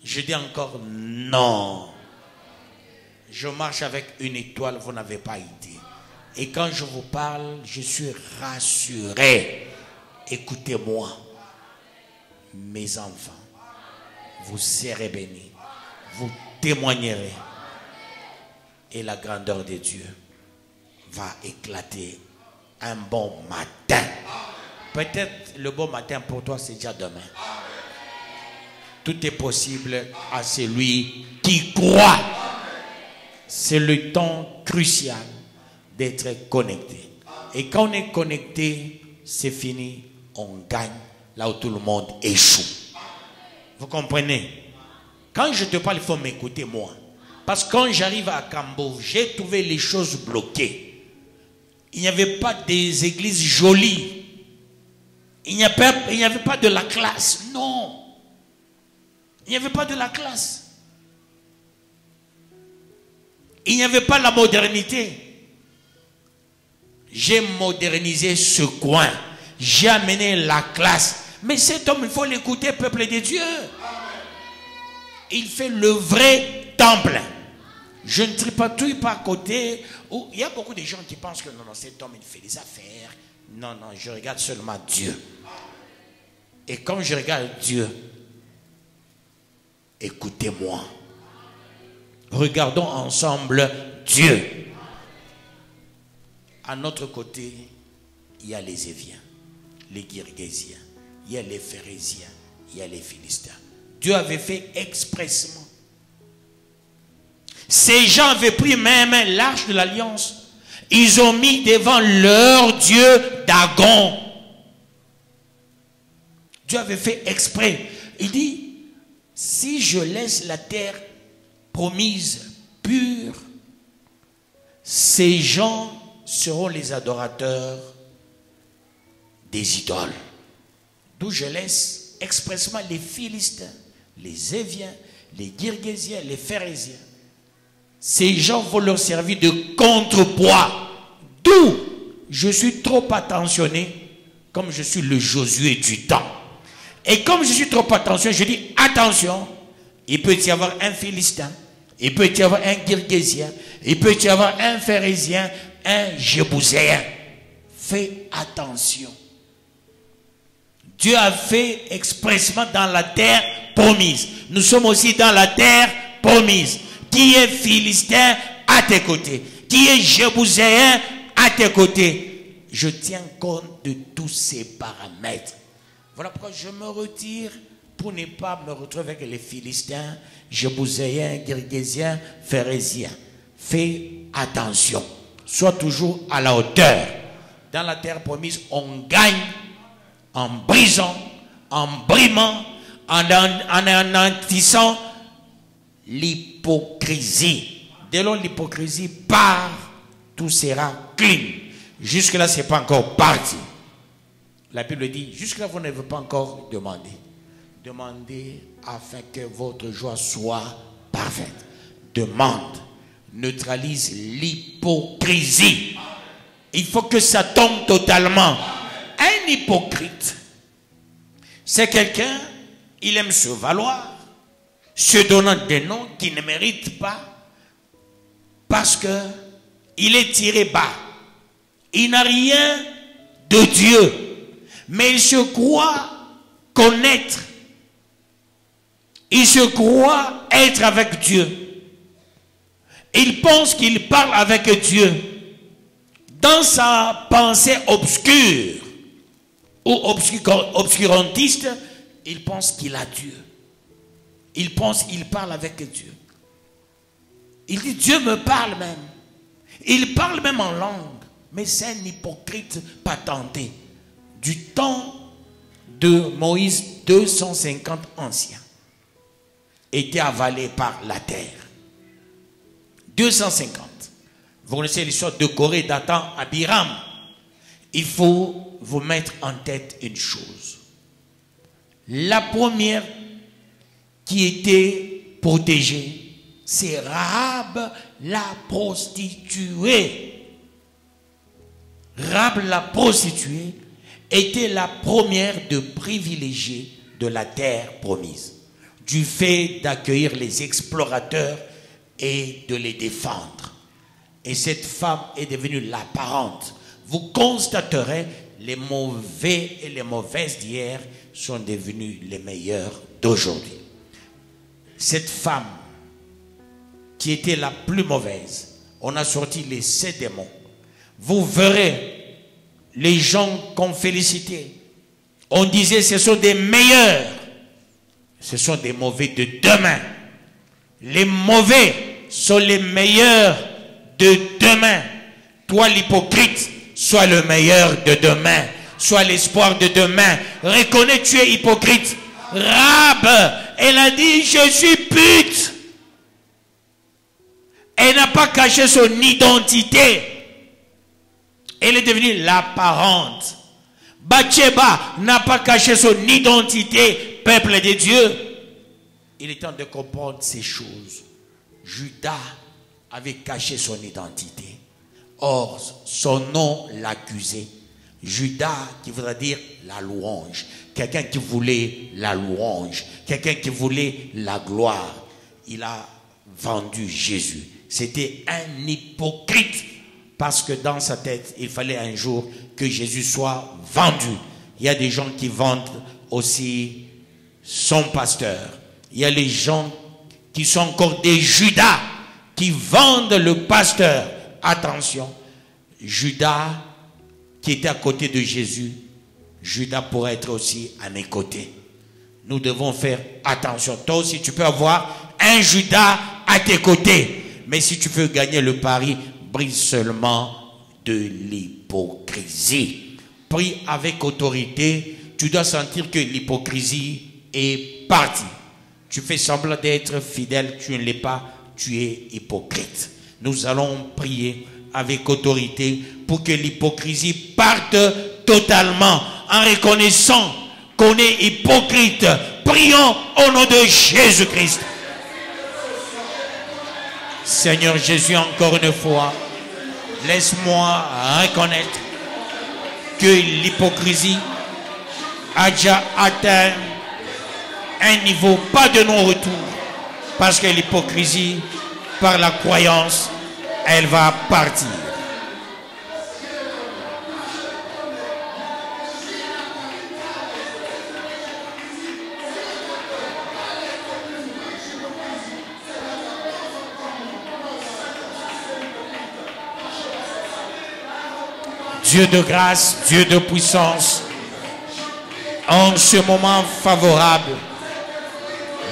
Je dis encore non. Je marche avec une étoile, vous n'avez pas idée. Et quand je vous parle, je suis rassuré. Écoutez-moi, mes enfants, vous serez bénis, vous témoignerez. Et la grandeur de Dieu va éclater un bon matin. Peut-être le bon matin pour toi, c'est déjà demain. Tout est possible à celui qui croit. C'est le temps crucial d'être connecté. Et quand on est connecté, c'est fini, on gagne là où tout le monde échoue. Vous comprenez? Quand je te parle, il faut m'écouter moi. Parce que quand j'arrive à Cambo, j'ai trouvé les choses bloquées. Il n'y avait pas des églises jolies. Il n'y avait pas de la classe. Non. Il n'y avait pas de la classe. Il n'y avait pas la modernité. J'ai modernisé ce coin. J'ai amené la classe. Mais cet homme, il faut l'écouter, peuple de Dieu. Il fait le vrai temple. Je ne tripatouille pas à côté. Il y a beaucoup de gens qui pensent que non, non, cet homme, il fait des affaires. Non, non, je regarde seulement Dieu. Et quand je regarde Dieu, écoutez-moi. Regardons ensemble Dieu. À notre côté, il y a les Éviens, les Girgésiens, il y a les Phérésiens, il y a les Philistins. Dieu avait fait expressément. Ces gens avaient pris même l'arche de l'alliance. Ils ont mis devant leur Dieu Dagon. Dieu avait fait exprès. Il dit, si je laisse la terre promise pure, ces gens seront les adorateurs des idoles. D'où je laisse expressément les Philistins, les Éviens, les Girgésiens, les Phérésiens. Ces gens vont leur servir de contrepoids. D'où je suis trop attentionné, comme je suis le Josué du temps. Et comme je suis trop attentionné, je dis attention, il peut y avoir un Philistin, il peut y avoir un Girgésien, il peut y avoir un Phérésien, un Jébouséen. Fais attention. Dieu a fait expressément dans la terre promise. Nous sommes aussi dans la terre promise. Qui est Philistin à tes côtés? Qui est Jébouséen à tes côtés? Je tiens compte de tous ces paramètres. Voilà pourquoi je me retire pour ne pas me retrouver avec les Philistins, Jébouséens, Girgésiens, Phérésiens. Fais attention. Sois toujours à la hauteur. Dans la terre promise, on gagne en brisant, en brimant, en anéantissant l'hypocrisie. Dès lors l'hypocrisie part, tout sera clean. Jusque-là, ce n'est pas encore parti. La Bible dit, jusque-là, vous n'avez pas encore demandé. Demandez afin que votre joie soit parfaite. Demande, neutralise l'hypocrisie. Il faut que ça tombe totalement. Un hypocrite, c'est quelqu'un, il aime se valoir, se donnant des noms qu'il ne mérite pas, parce que il est tiré bas. Il n'a rien de Dieu, mais il se croit connaître. Il se croit être avec Dieu. Il pense qu'il parle avec Dieu. Dans sa pensée obscure ou obscurantiste, il pense qu'il a Dieu. Il pense qu'il parle avec Dieu. Il dit Dieu me parle même. Il parle même en langue. Mais c'est un hypocrite patenté. Du temps de Moïse, 250 anciens étaient avalés par la terre. 250. Vous connaissez l'histoire de Corée datant Abiram. Il faut vous mettre en tête une chose. La première qui était protégée, c'est Rahab la prostituée. Rahab la prostituée était la première de privilégiée de la terre promise, du fait d'accueillir les explorateurs et de les défendre. Et cette femme est devenue la parente. Vous constaterez, les mauvais et les mauvaises d'hier sont devenus les meilleurs d'aujourd'hui. Cette femme qui était la plus mauvaise, on a sorti les 7 démons. Vous verrez les gens qu'on félicitait. On disait ce sont des meilleurs. Ce sont des mauvais de demain. Les mauvais sont les meilleurs de demain. Toi l'hypocrite, sois le meilleur de demain. Sois l'espoir de demain. Reconnais tu es hypocrite. Rahab, elle a dit je suis pute. Elle n'a pas caché son identité. Elle est devenue la parente. Bathsheba n'a pas caché son identité, peuple de Dieu. Il est temps de comprendre ces choses. Judas avait caché son identité. Or, son nom l'accusait. Judas, qui voudrait dire la louange. Quelqu'un qui voulait la louange. Quelqu'un qui voulait la gloire. Il a vendu Jésus. C'était un hypocrite. Parce que dans sa tête, il fallait un jour que Jésus soit vendu. Il y a des gens qui vendent aussi son pasteur. Il y a les gens qui sont encore des Judas, qui vendent le pasteur. Attention, Judas qui était à côté de Jésus, Judas pourrait être aussi à mes côtés. Nous devons faire attention. Toi aussi, tu peux avoir un Judas à tes côtés. Mais si tu veux gagner le pari, brise seulement de l'hypocrisie. Prie avec autorité. Tu dois sentir que l'hypocrisie est partie. Tu fais semblant d'être fidèle, tu ne l'es pas, tu es hypocrite. Nous allons prier avec autorité pour que l'hypocrisie parte totalement en reconnaissant qu'on est hypocrite. Prions au nom de Jésus-Christ. Seigneur Jésus, encore une fois, laisse-moi reconnaître que l'hypocrisie a déjà atteint un niveau pas de non-retour, parce que l'hypocrisie, par la croyance, elle va partir. Dieu de grâce, Dieu de puissance, en ce moment favorable,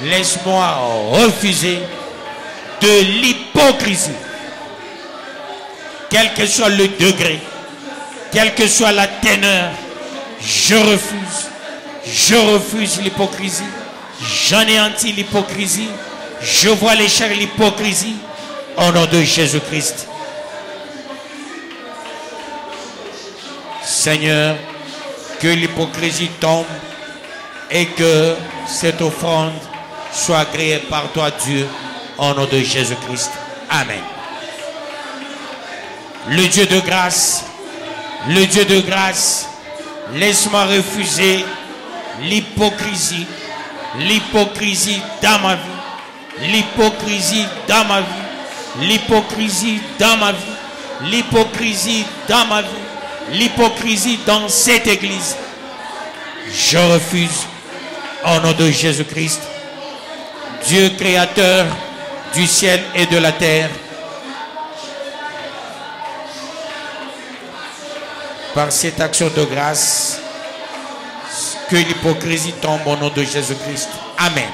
laisse-moi refuser de l'hypocrisie. Quel que soit le degré, quelle que soit la teneur, je refuse l'hypocrisie. J'anéantis l'hypocrisie. Je vois l'échec de l'hypocrisie au nom de Jésus-Christ. Seigneur, que l'hypocrisie tombe et que cette offrande soit agréée par toi, Dieu, au nom de Jésus-Christ. Amen. Le Dieu de grâce, laisse-moi refuser l'hypocrisie dans ma vie, l'hypocrisie dans ma vie, l'hypocrisie dans ma vie, l'hypocrisie dans ma vie, l'hypocrisie dans cette église. Je refuse au nom de Jésus-Christ. Dieu créateur du ciel et de la terre, par cette action de grâce, que l'hypocrisie tombe au nom de Jésus-Christ. Amen.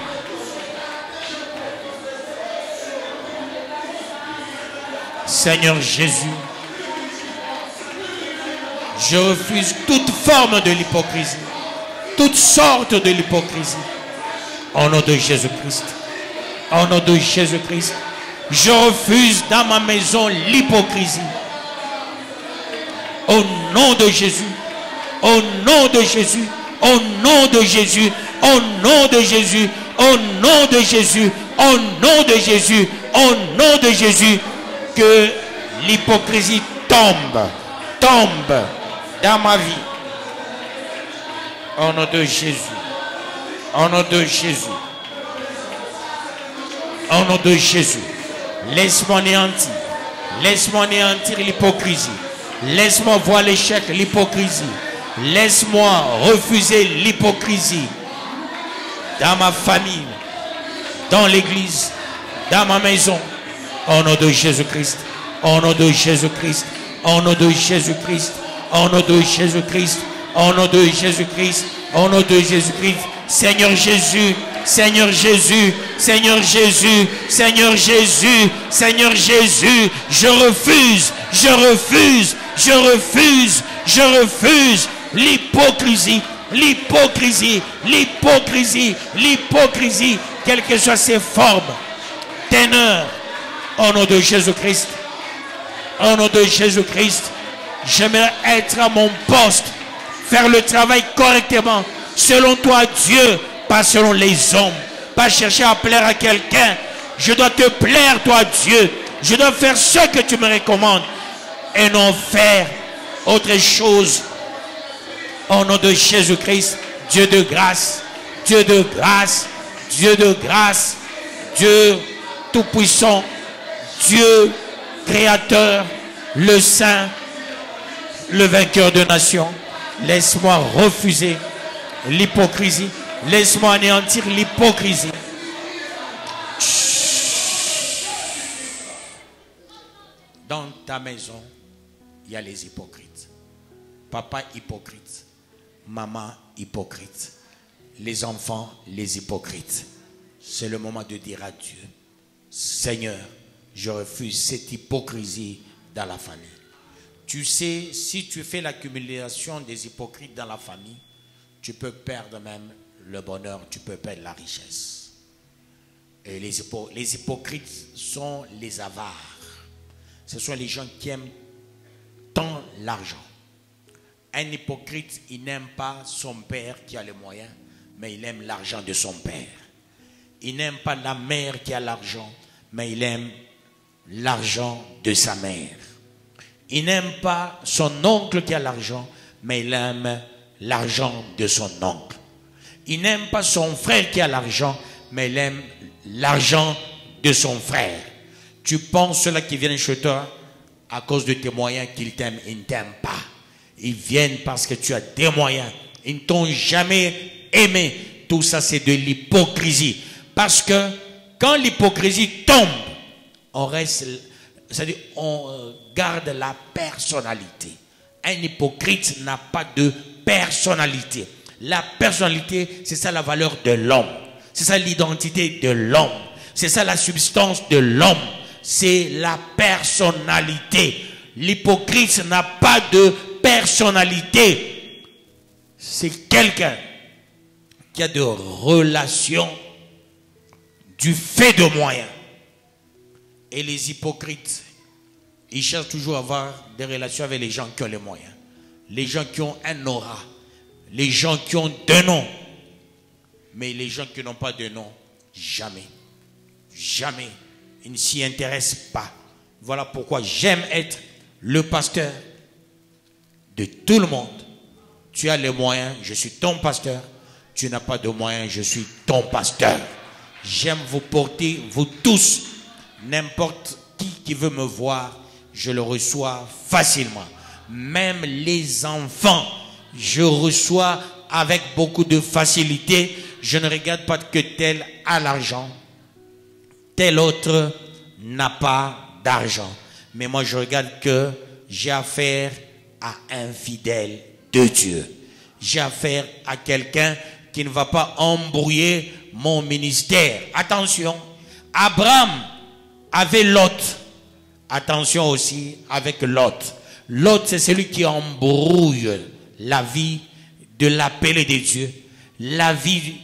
Seigneur Jésus, je refuse toute forme de l'hypocrisie, toute sorte de l'hypocrisie, au nom de Jésus-Christ. Au nom de Jésus-Christ, je refuse dans ma maison l'hypocrisie. Au nom de Jésus, au nom de Jésus, au nom de Jésus, au nom de Jésus, au nom de Jésus, au nom de Jésus, au nom de Jésus, que l'hypocrisie tombe dans ma vie. Au nom de Jésus, au nom de Jésus, au nom de Jésus, laisse-moi anéantir l'hypocrisie. Laisse-moi voir l'échec, l'hypocrisie. Laisse-moi refuser l'hypocrisie dans ma famille, dans l'église, dans ma maison. Au nom de Jésus-Christ, au nom de Jésus-Christ, au nom de Jésus-Christ, au nom de Jésus-Christ, au nom de Jésus-Christ, au nom de Jésus-Christ. Seigneur Jésus, Seigneur Jésus, Seigneur Jésus, Seigneur Jésus, Seigneur Jésus, je refuse l'hypocrisie, quelles que soient ses formes, teneur, au nom de Jésus-Christ, au nom de Jésus-Christ, j'aimerais être à mon poste, faire le travail correctement, selon toi Dieu, pas selon les hommes, pas chercher à plaire à quelqu'un. Je dois te plaire toi Dieu, je dois faire ce que tu me recommandes et non faire autre chose. Au nom de Jésus-Christ, Dieu de grâce, Dieu de grâce, Dieu de grâce, Dieu tout-puissant, Dieu créateur, le Saint, le vainqueur de nations, laisse-moi refuser l'hypocrisie, laisse-moi anéantir l'hypocrisie. Dans ta maison, il y a les hypocrites. Papa hypocrite, maman hypocrite, les enfants les hypocrites. C'est le moment de dire à Dieu, Seigneur, je refuse cette hypocrisie dans la famille. Tu sais, si tu fais l'accumulation des hypocrites dans la famille, tu peux perdre même le bonheur, tu peux perdre la richesse. Et les hypocrites sont les avares. Ce sont les gens qui aiment tant l'argent. Un hypocrite, il n'aime pas son père qui a les moyens, mais il aime l'argent de son père. Il n'aime pas la mère qui a l'argent, mais il aime l'argent de sa mère. Il n'aime pas son oncle qui a l'argent, mais il aime l'argent de son oncle. Il n'aime pas son frère qui a l'argent, mais il aime l'argent de son frère. Tu penses ceux-là qui viennent chez toi à cause de tes moyens qu'ils t'aiment, ils ne t'aiment pas. Ils viennent parce que tu as des moyens. Ils ne t'ont jamais aimé. Tout ça, c'est de l'hypocrisie. Parce que quand l'hypocrisie tombe, on reste, c'est-à-dire on garde la personnalité. Un hypocrite n'a pas de personnalité. La personnalité, c'est ça la valeur de l'homme. C'est ça l'identité de l'homme. C'est ça la substance de l'homme. C'est la personnalité. L'hypocrite n'a pas de personnalité. C'est quelqu'un qui a des relations du fait de moyens. Et les hypocrites, ils cherchent toujours à avoir des relations avec les gens qui ont les moyens. Les gens qui ont un aura. Les gens qui ont deux noms. Mais les gens qui n'ont pas de nom, jamais. Jamais. Ils ne s'y intéressent pas. Voilà pourquoi j'aime être le pasteur de tout le monde. Tu as les moyens, je suis ton pasteur. Tu n'as pas de moyens, je suis ton pasteur. J'aime vous porter, vous tous. N'importe qui veut me voir, je le reçois facilement. Même les enfants, je reçois avec beaucoup de facilité. Je ne regarde pas que tel a l'argent, tel autre n'a pas d'argent. Mais moi, je regarde que j'ai affaire à un fidèle de Dieu. J'ai affaire à quelqu'un qui ne va pas embrouiller mon ministère. Attention, Abraham avait Lot. Attention aussi avec Lot. Lot, c'est celui qui embrouille la vie de l'appelé de Dieu, la vie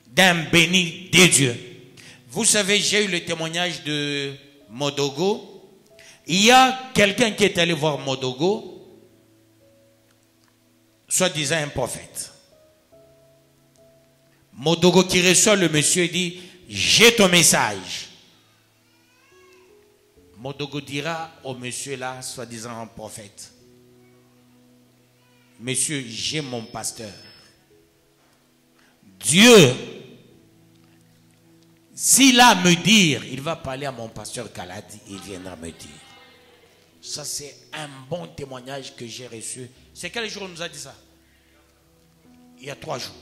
d'un béni de Dieu. Vous savez, j'ai eu le témoignage de Modogo. Il y a quelqu'un qui est allé voir Modogo, soi-disant un prophète. Modogo qui reçoit le monsieur dit, j'ai ton message. Modogo dira au monsieur là, soi-disant un prophète, monsieur, j'ai mon pasteur. Dieu, s'il a à me dire, il va parler à mon pasteur Kaladi, il viendra me dire. Ça, c'est un bon témoignage que j'ai reçu. C'est quel jour on nous a dit ça? Il y a 3 jours.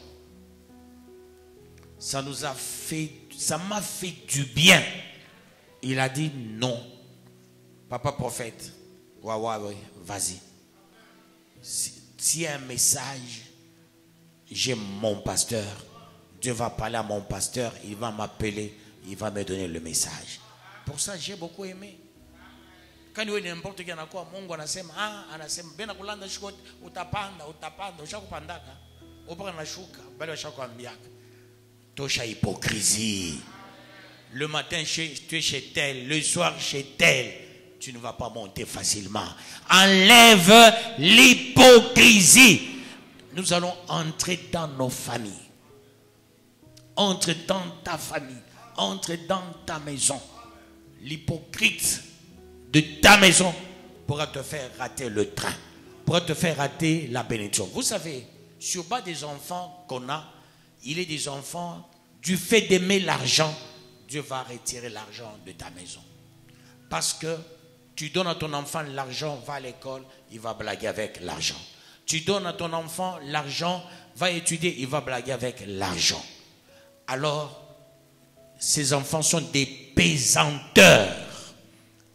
Ça nous a fait, ça m'a fait du bien. Il a dit non. Papa prophète, ouais, vas-y. S'il y a un message, j'ai mon pasteur. Dieu va parler à mon pasteur, il va m'appeler, il va me donner le message. Pour ça, j'ai beaucoup aimé. Quand il y a n'importe qui, Mungu anasema, anasema, bena kulanda shukot, utapanda, ushakupandaka, upaka na shuka, bali washakuambiaka. Tosha hypocrisie. Le matin, tu es chez tel, le soir chez tel. Tu ne vas pas monter facilement. Enlève l'hypocrisie. Nous allons entrer dans nos familles. Entre dans ta famille. Entre dans ta maison. L'hypocrite de ta maison pourra te faire rater le train. Pourra te faire rater la bénédiction. Vous savez, sur bas des enfants qu'on a, il est des enfants, du fait d'aimer l'argent, Dieu va retirer l'argent de ta maison. Parce que tu donnes à ton enfant l'argent, va à l'école, il va blaguer avec l'argent. Tu donnes à ton enfant l'argent, va étudier, il va blaguer avec l'argent. Alors, ces enfants sont des pesanteurs.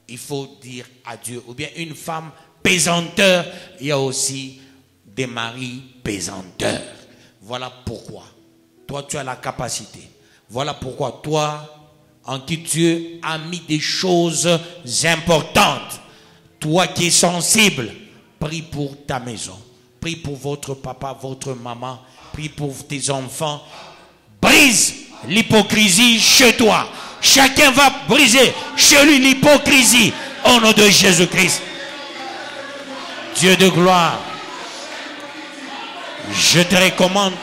Il faut dire adieu. Ou bien une femme pesanteur, il y a aussi des maris pesanteurs. Voilà pourquoi. Toi, tu as la capacité. Voilà pourquoi toi, en qui Dieu a mis des choses importantes. Toi qui es sensible, prie pour ta maison. Prie pour votre papa, votre maman. Prie pour tes enfants. Brise l'hypocrisie chez toi. Chacun va briser chez lui l'hypocrisie au nom de Jésus-Christ. Dieu de gloire, je te recommande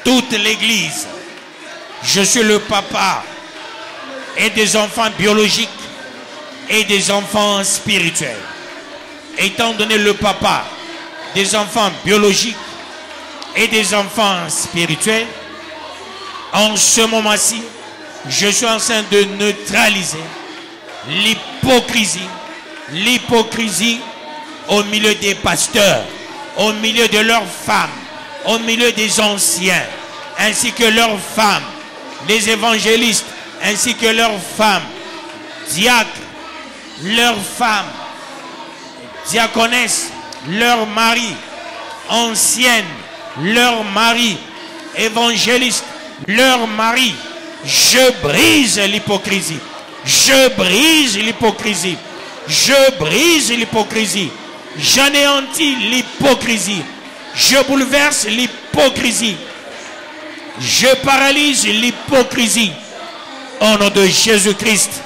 toute l'église. Je suis le papa et des enfants biologiques et des enfants spirituels. Étant donné le papa des enfants biologiques et des enfants spirituels, en ce moment-ci, je suis en train de neutraliser l'hypocrisie au milieu des pasteurs, au milieu de leurs femmes, au milieu des anciens, ainsi que leurs femmes, les évangélistes, ainsi que leurs femmes, diacres, leurs femmes, diaconesses, leurs maris, anciennes, leurs maris, évangélistes, leurs maris. Je brise l'hypocrisie. Je brise l'hypocrisie. Je brise l'hypocrisie. J'anéantis l'hypocrisie. Je bouleverse l'hypocrisie. Je paralyse l'hypocrisie. Au nom de Jésus-Christ.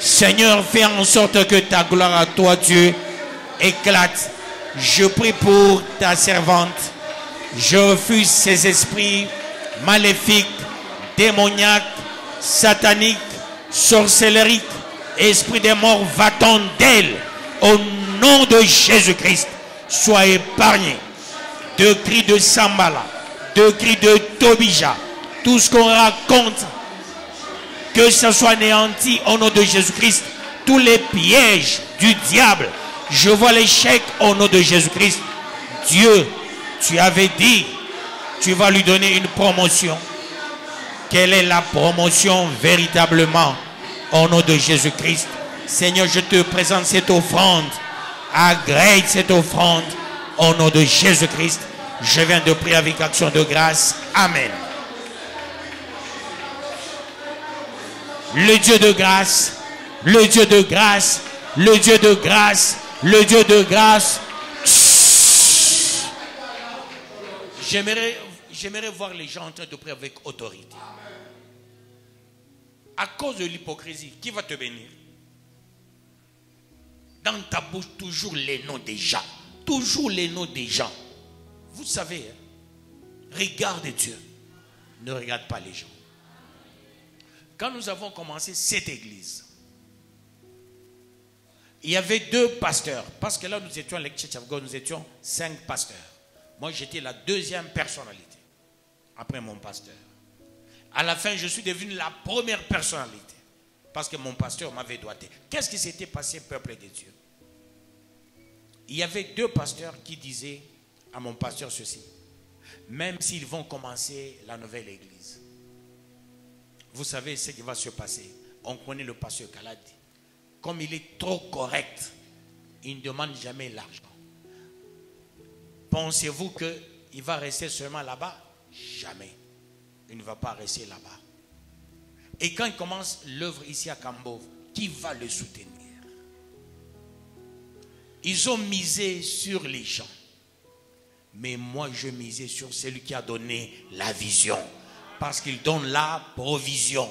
Seigneur, fais en sorte que ta gloire à toi, Dieu, éclate. Je prie pour ta servante. Je refuse ces esprits maléfiques, démoniaques, sataniques, sorcelleriques, esprit des morts, va-t'en d'elle. Au nom de Jésus-Christ, sois épargné de cris de Sambala, de cris de Tobija, tout ce qu'on raconte, que ce soit anéanti au nom de Jésus-Christ. Tous les pièges du diable, je vois l'échec au nom de Jésus-Christ. Dieu, tu avais dit, tu vas lui donner une promotion. Quelle est la promotion véritablement au nom de Jésus-Christ? Seigneur, je te présente cette offrande. Agrée cette offrande au nom de Jésus-Christ. Je viens de prier avec action de grâce. Amen. Le Dieu de grâce, le Dieu de grâce, le Dieu de grâce, le Dieu de grâce. J'aimerais voir les gens en train de prier avec autorité. À cause de l'hypocrisie, qui va te bénir? Dans ta bouche, toujours les noms des gens. Toujours les noms des gens. Vous savez, hein, regarde Dieu. Ne regarde pas les gens. Quand nous avons commencé cette église, il y avait 2 pasteurs. Parce que là, nous étions à l'Church of God, nous étions 5 pasteurs. Moi, j'étais la 2e personnalité. Après mon pasteur. À la fin, je suis devenu la première personnalité. Parce que mon pasteur m'avait doigté. Qu'est-ce qui s'était passé, peuple de Dieu? Il y avait 2 pasteurs qui disaient à mon pasteur ceci. Même s'ils vont commencer la nouvelle église, vous savez ce qui va se passer. On connaît le pasteur Kaladi. Comme il est trop correct, il ne demande jamais l'argent. Pensez-vous qu'il va rester seulement là-bas? Jamais. Il ne va pas rester là-bas. Et quand il commence l'œuvre ici à Kambov, qui va le soutenir? Ils ont misé sur les gens. Mais moi, je misais sur celui qui a donné la vision. Parce qu'il donne la provision.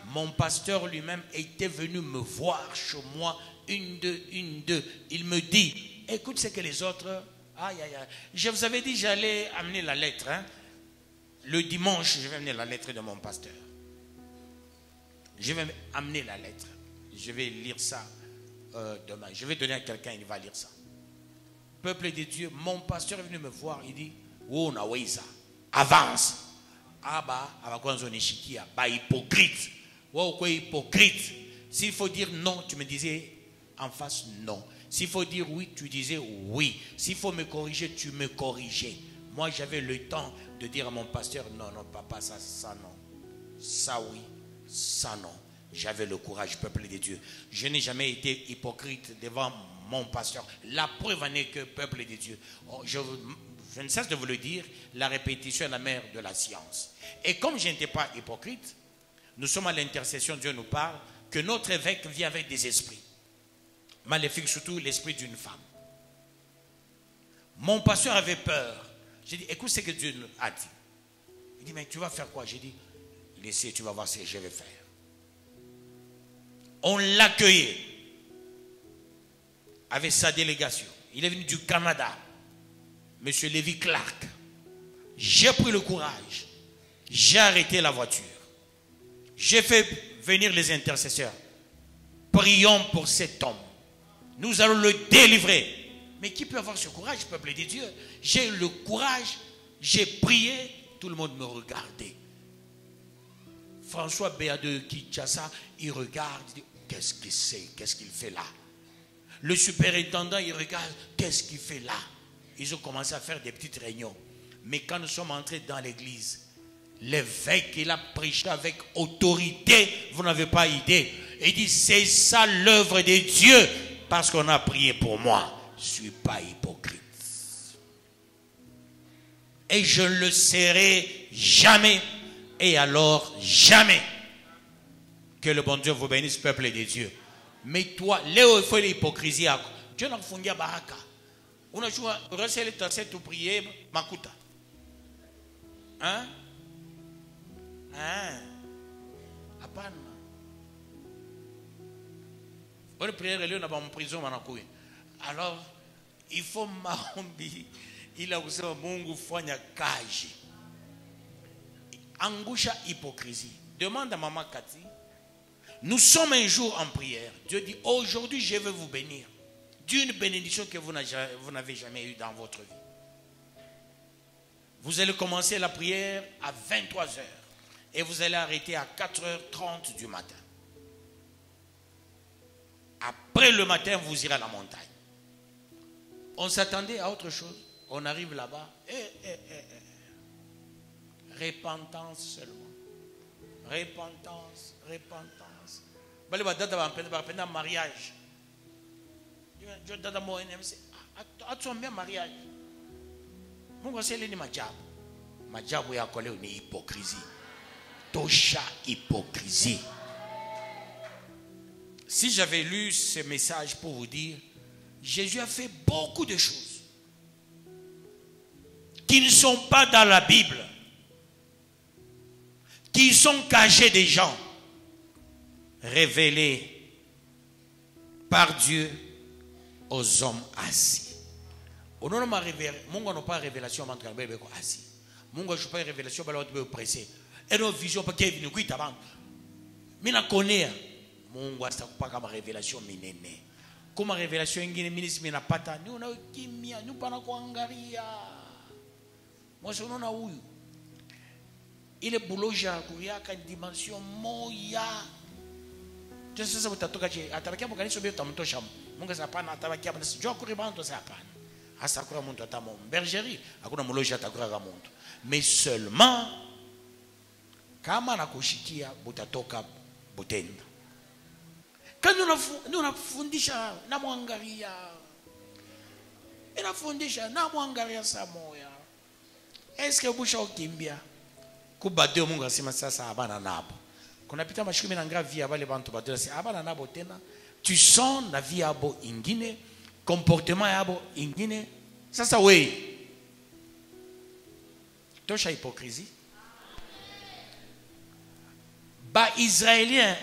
Mon pasteur lui-même était venu me voir chez moi, une, deux. Il me dit, écoute ce que les autres... Aïe, aïe, aïe. Je vous avais dit j'allais amener la lettre. Hein? Le dimanche, je vais amener la lettre de mon pasteur. Je vais amener la lettre. Je vais lire ça demain. Je vais donner à quelqu'un, il va lire ça. Peuple de Dieu, mon pasteur est venu me voir. Il dit, oh, Naweza, avance. Ah bah, hypocrite. Oh, quoi, hypocrite. S'il faut dire non, tu me disais en face non. S'il faut dire oui, tu disais oui. S'il faut me corriger, tu me corrigeais. Moi, j'avais le temps de dire à mon pasteur, non, non, papa, ça non. Ça oui, ça non. J'avais le courage, peuple de Dieu. Je n'ai jamais été hypocrite devant mon pasteur. La preuve en est que, peuple de Dieu, je ne cesse de vous le dire, la répétition est la mère de la science. Et comme je n'étais pas hypocrite, nous sommes à l'intercession, Dieu nous parle, que notre évêque vit avec des esprits. Maléfique, surtout l'esprit d'une femme. Mon pasteur avait peur. J'ai dit, écoute ce que Dieu a dit. Il dit, mais tu vas faire quoi? J'ai dit, Laissez, tu vas voir ce que je vais faire. On l'accueillait avec sa délégation. Il est venu du Canada. Monsieur Lévi Clark. J'ai pris le courage. J'ai arrêté la voiture. J'ai fait venir les intercesseurs. Prions pour cet homme. Nous allons le délivrer. Mais qui peut avoir ce courage, peuple de Dieu? J'ai eu le courage, j'ai prié, tout le monde me regardait. François Béat de Kinshasa, il regarde, il dit, qu'est-ce qu'il sait, qu'est-ce qu'il fait là? Le superintendant, il regarde, qu'est-ce qu'il fait là? Ils ont commencé à faire des petites réunions. Mais quand nous sommes entrés dans l'église, l'évêque, il a prêché avec autorité, vous n'avez pas idée. Il dit, c'est ça l'œuvre de Dieu, parce qu'on a prié pour moi. Je ne suis pas hypocrite. Et je ne le serai jamais, et alors jamais. Que le bon Dieu vous bénisse, peuple de Dieu. Mais toi, Léo, il faut l'hypocrisie. Dieu n'a pas fondé à Baraka. On a joué, recélé ta tête ou prier, Makuta. Hein? Hein? Apana. On prière, il y a en prison, alors, il faut maombi, il a aussi un mungu fanya kaji. Angusha hypocrisie. Demande à Maman Cathy. Nous sommes un jour en prière. Dieu dit, aujourd'hui je vais vous bénir d'une bénédiction que vous n'avez jamais eue dans votre vie. Vous allez commencer la prière à 23h et vous allez arrêter à 4h30 du matin. Après le matin, vous irez à la montagne. On s'attendait à autre chose. On arrive là-bas. Repentance seulement. Repentance, repentance. Mariage. Mariage. Majabu ya kole ni hypocrisie. Tosha hypocrisie. Si j'avais lu ce message pour vous dire, Jésus a fait beaucoup de choses qui ne sont pas dans la Bible, qui sont cachées des gens, révélés par Dieu aux hommes assis. On n'a pas révélation entre les assis. Mungu n'a pas révélation pour les pressés. Et nos visions pour qu'ils viennent nous avant. Mais na connaît Mungu asitakupa kama révélation minene. Kama révélation ingine ministre mina pata ni una kimia ni pana kuangalia. Moi unaona huyu. Ile buloja kuyaka dimension moya. Sasa utatoka je atabakia mkanisa bila tamtosha. Mungu hapana atabakia basi sijua kuribanto sasa hapana. Hasa kwa mtu atamo bergerie hakuna mloja atakura kama mtu. Mais seulement kama nakushikia butatoka butenda. Quand nous nafundisha na mwangalia. Inafundisha na mwangalia samoya. Est-ce que busha ukimbia? Kubade Mungu asema sasa abana nabo. Kuna pita mashikumi na ngavi ya wale bantu badela si abana nabo tena. Tu sens la vie abo ingine, comportement abo ingine. Sasa we. Tosha hypocrisie. Bah, Israéliens,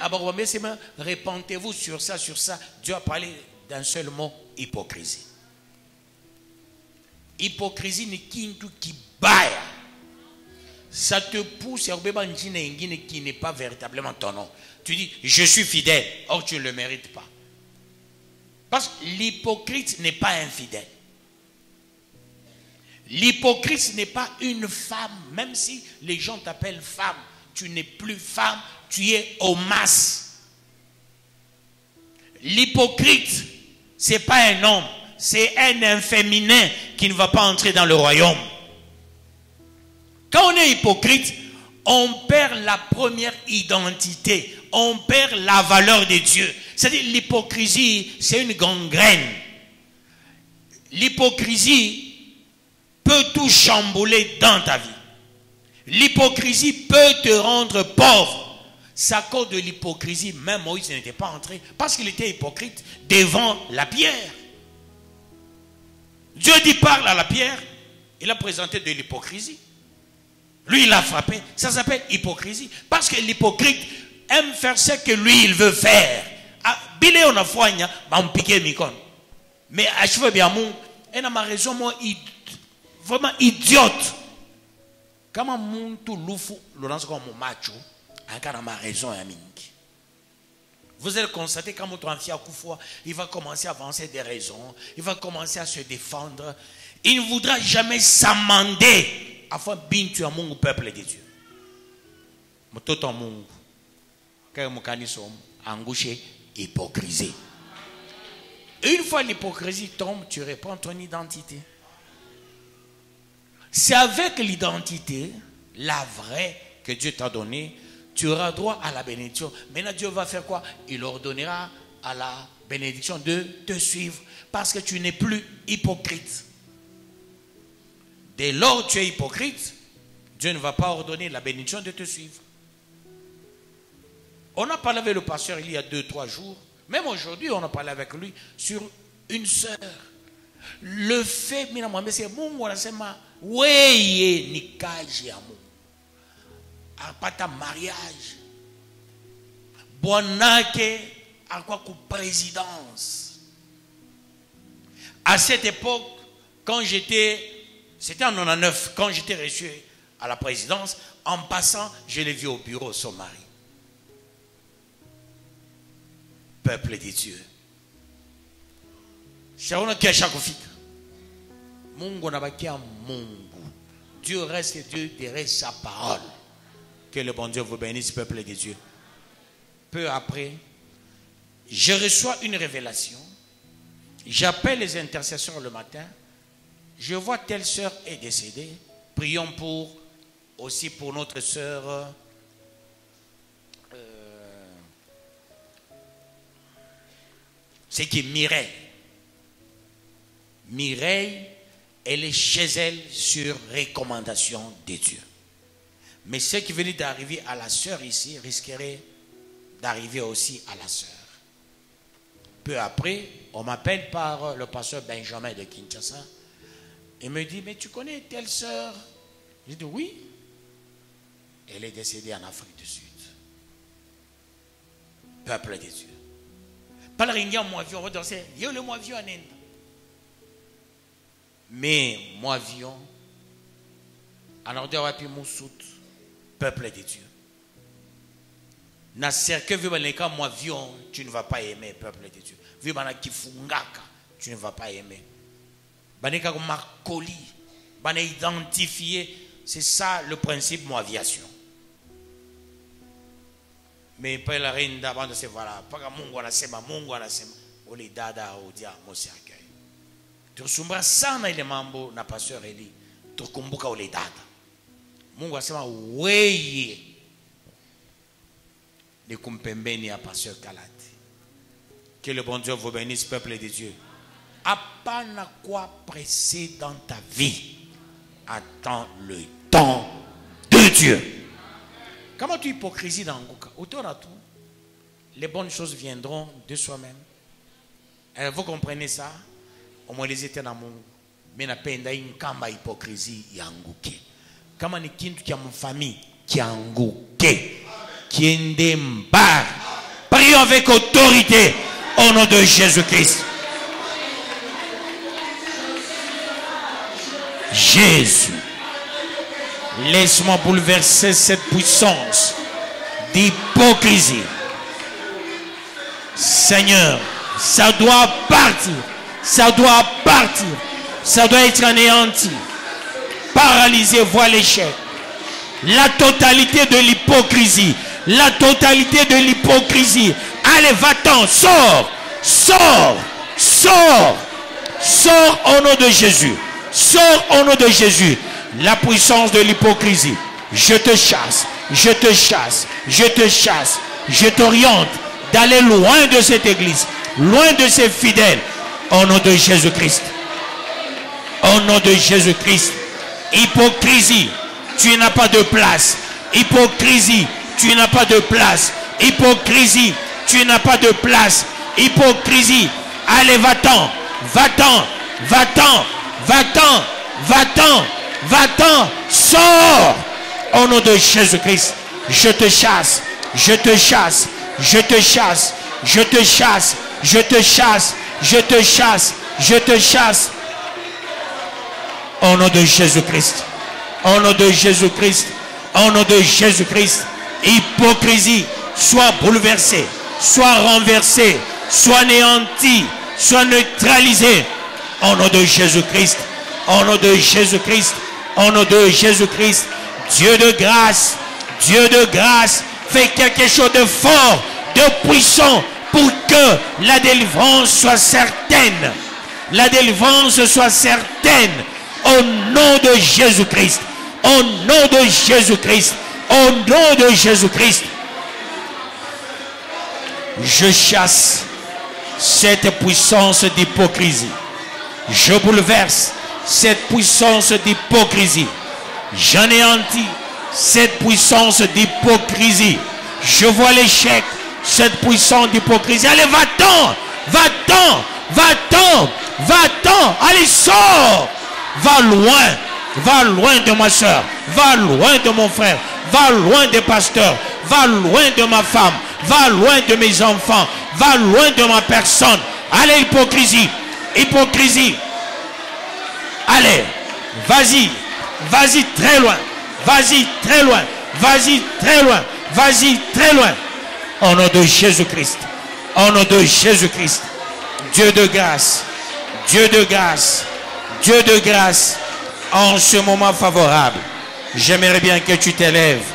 répentez-vous sur ça, sur ça. Dieu a parlé d'un seul mot, hypocrisie. Hypocrisie n'est qu'une qui baille. Ça te pousse à qui n'est pas véritablement ton nom. Tu dis, je suis fidèle, or tu ne le mérites pas. Parce que l'hypocrite n'est pas infidèle. L'hypocrite n'est pas une femme, même si les gens t'appellent femme. Tu n'es plus femme, tu es homme. L'hypocrite, ce n'est pas un homme, c'est un inféminin qui ne va pas entrer dans le royaume. Quand on est hypocrite, on perd la première identité, on perd la valeur de Dieu. C'est-à-dire l'hypocrisie, c'est une gangrène. L'hypocrisie peut tout chambouler dans ta vie. L'hypocrisie peut te rendre pauvre. C'est à cause de l'hypocrisie, même Moïse n'était pas entré parce qu'il était hypocrite devant la pierre. Dieu dit parle à la pierre, il a présenté de l'hypocrisie. Lui, il a frappé. Ça s'appelle hypocrisie. Parce que l'hypocrite aime faire ce que lui, il veut faire. Bile on a foigna, on piqué mikon. Mais à cheveux bien mon, elle a ma raison, moi, vraiment idiote. Comment mon tout loufou, le lance comme mon macho, a ma raison, Aminki. Vous allez constater quand votre enfant a il va commencer à avancer des raisons, il va commencer à se défendre. Il ne voudra jamais s'amender afin de tuer mon peuple de Dieu. Tout en monde, quand nous sommes engouchés, hypocrisie. Une fois l'hypocrisie tombe, tu reprends ton identité. C'est avec l'identité, la vraie, que Dieu t'a donnée, tu auras droit à la bénédiction. Maintenant, Dieu va faire quoi? Il ordonnera à la bénédiction de te suivre. Parce que tu n'es plus hypocrite. Dès lors que tu es hypocrite, Dieu ne va pas ordonner la bénédiction de te suivre. On a parlé avec le pasteur il y a 2-3 jours. Même aujourd'hui, on a parlé avec lui sur une sœur. Le fait, c'est Mungu anasema weye ni kazi ya Mungu. Apata mariage. Bwanake akwa ku présidence. À cette époque, quand c'était en 99, quand j'étais reçu à la présidence, en passant, je l'ai vu au bureau, son mari. Peuple de Dieu. Dieu reste Dieu derrière sa parole. Que le bon Dieu vous bénisse, peuple de Dieu. Peu après, je reçois une révélation. J'appelle les intercesseurs le matin. Je vois telle sœur est décédée. Prions aussi pour notre sœur. C'est qui Mireille. Mireille, elle est chez elle sur recommandation de Dieu. Mais ce qui venait d'arriver à la sœur ici risquerait d'arriver aussi à la sœur. Peu après, on m'appelle par le pasteur Benjamin de Kinshasa. Il me dit, mais tu connais telle sœur? Je dis, oui. Elle est décédée en Afrique du Sud. Peuple de Dieu. Pas le ringard, moi, on va danser. Il y a le moi vieux en Inde. Mais moi, vieux, alors de rapi moussout, peuple de Dieu. Na cercle vu baneka moi vieux, tu ne vas pas aimer, peuple de Dieu. Vu bana kifungaka, tu ne vas pas aimer. Baneka ko makoli, bana identifier, c'est ça le principe moaviation. Mais pas la reine d'avant de se voilà, pas Mungu anasema, Mungu anasema, ole dada odia mosiaka. Tusumbra sana ile mambo na pasteur Eli, tukumbuka ole dada. Mungu anasema weye ni kumpembeni ya pasteur Kalati. Que le bon Dieu vous bénisse, peuple de Dieu. Apana quoi presser dans ta vie. Attends le temps de Dieu. Comment tu hypocrisie dans Ngouka? Autour de tout, les bonnes choses viendront de soi-même. Vous comprenez ça? Au moins les états dans mon. Mais na penda une kamba hypocrisie yanguke. Comment ni kintu qui a mon famille qui yanguke, qui est mbar. Prions avec autorité au nom de Jésus-Christ. Jésus. Laisse-moi bouleverser cette puissance d'hypocrisie. Seigneur, ça doit partir. Ça doit partir. Ça doit être anéanti. Paralysé, voit l'échec. La totalité de l'hypocrisie. La totalité de l'hypocrisie. Allez, va-t'en, sors. Sors. Sors. Sors au nom de Jésus. Sors au nom de Jésus. La puissance de l'hypocrisie. Je te chasse, je te chasse, je te chasse, je t'oriente d'aller loin de cette église, loin de ces fidèles, au nom de Jésus-Christ. Au nom de Jésus-Christ. Hypocrisie, tu n'as pas de place. Hypocrisie, tu n'as pas de place. Hypocrisie, tu n'as pas de place. Hypocrisie, allez, va-t'en, va-t'en, va-t'en, va-t'en, va-t'en. Va-t'en, sors, Au nom de Jésus-Christ, je te chasse, je te chasse, je te chasse, je te chasse, je te chasse, je te chasse, je te chasse. Au nom de Jésus-Christ, au nom de Jésus-Christ, au nom de Jésus-Christ, hypocrisie, soit bouleversée, soit renversée, soit anéantie, soit neutralisée. Au nom de Jésus-Christ, au nom de Jésus-Christ, au nom de Jésus-Christ, Dieu de grâce, fais quelque chose de fort, de puissant, pour que la délivrance soit certaine. La délivrance soit certaine. Au nom de Jésus-Christ, au nom de Jésus-Christ, au nom de Jésus-Christ, je chasse cette puissance d'hypocrisie. Je bouleverse cette puissance d'hypocrisie. J'anéantis cette puissance d'hypocrisie. Je vois l'échec, cette puissance d'hypocrisie. Allez, va-t'en, va-t'en, va-t'en, va-t'en. Allez, sors. Va loin de ma soeur, va loin de mon frère, va loin des pasteurs, va loin de ma femme, va loin de mes enfants, va loin de ma personne. Allez, hypocrisie, hypocrisie. Allez, vas-y, vas-y très loin, vas-y très loin, vas-y très loin, vas-y très loin. Au nom de Jésus-Christ, au nom de Jésus-Christ, Dieu de grâce, Dieu de grâce, Dieu de grâce, en ce moment favorable, j'aimerais bien que tu t'élèves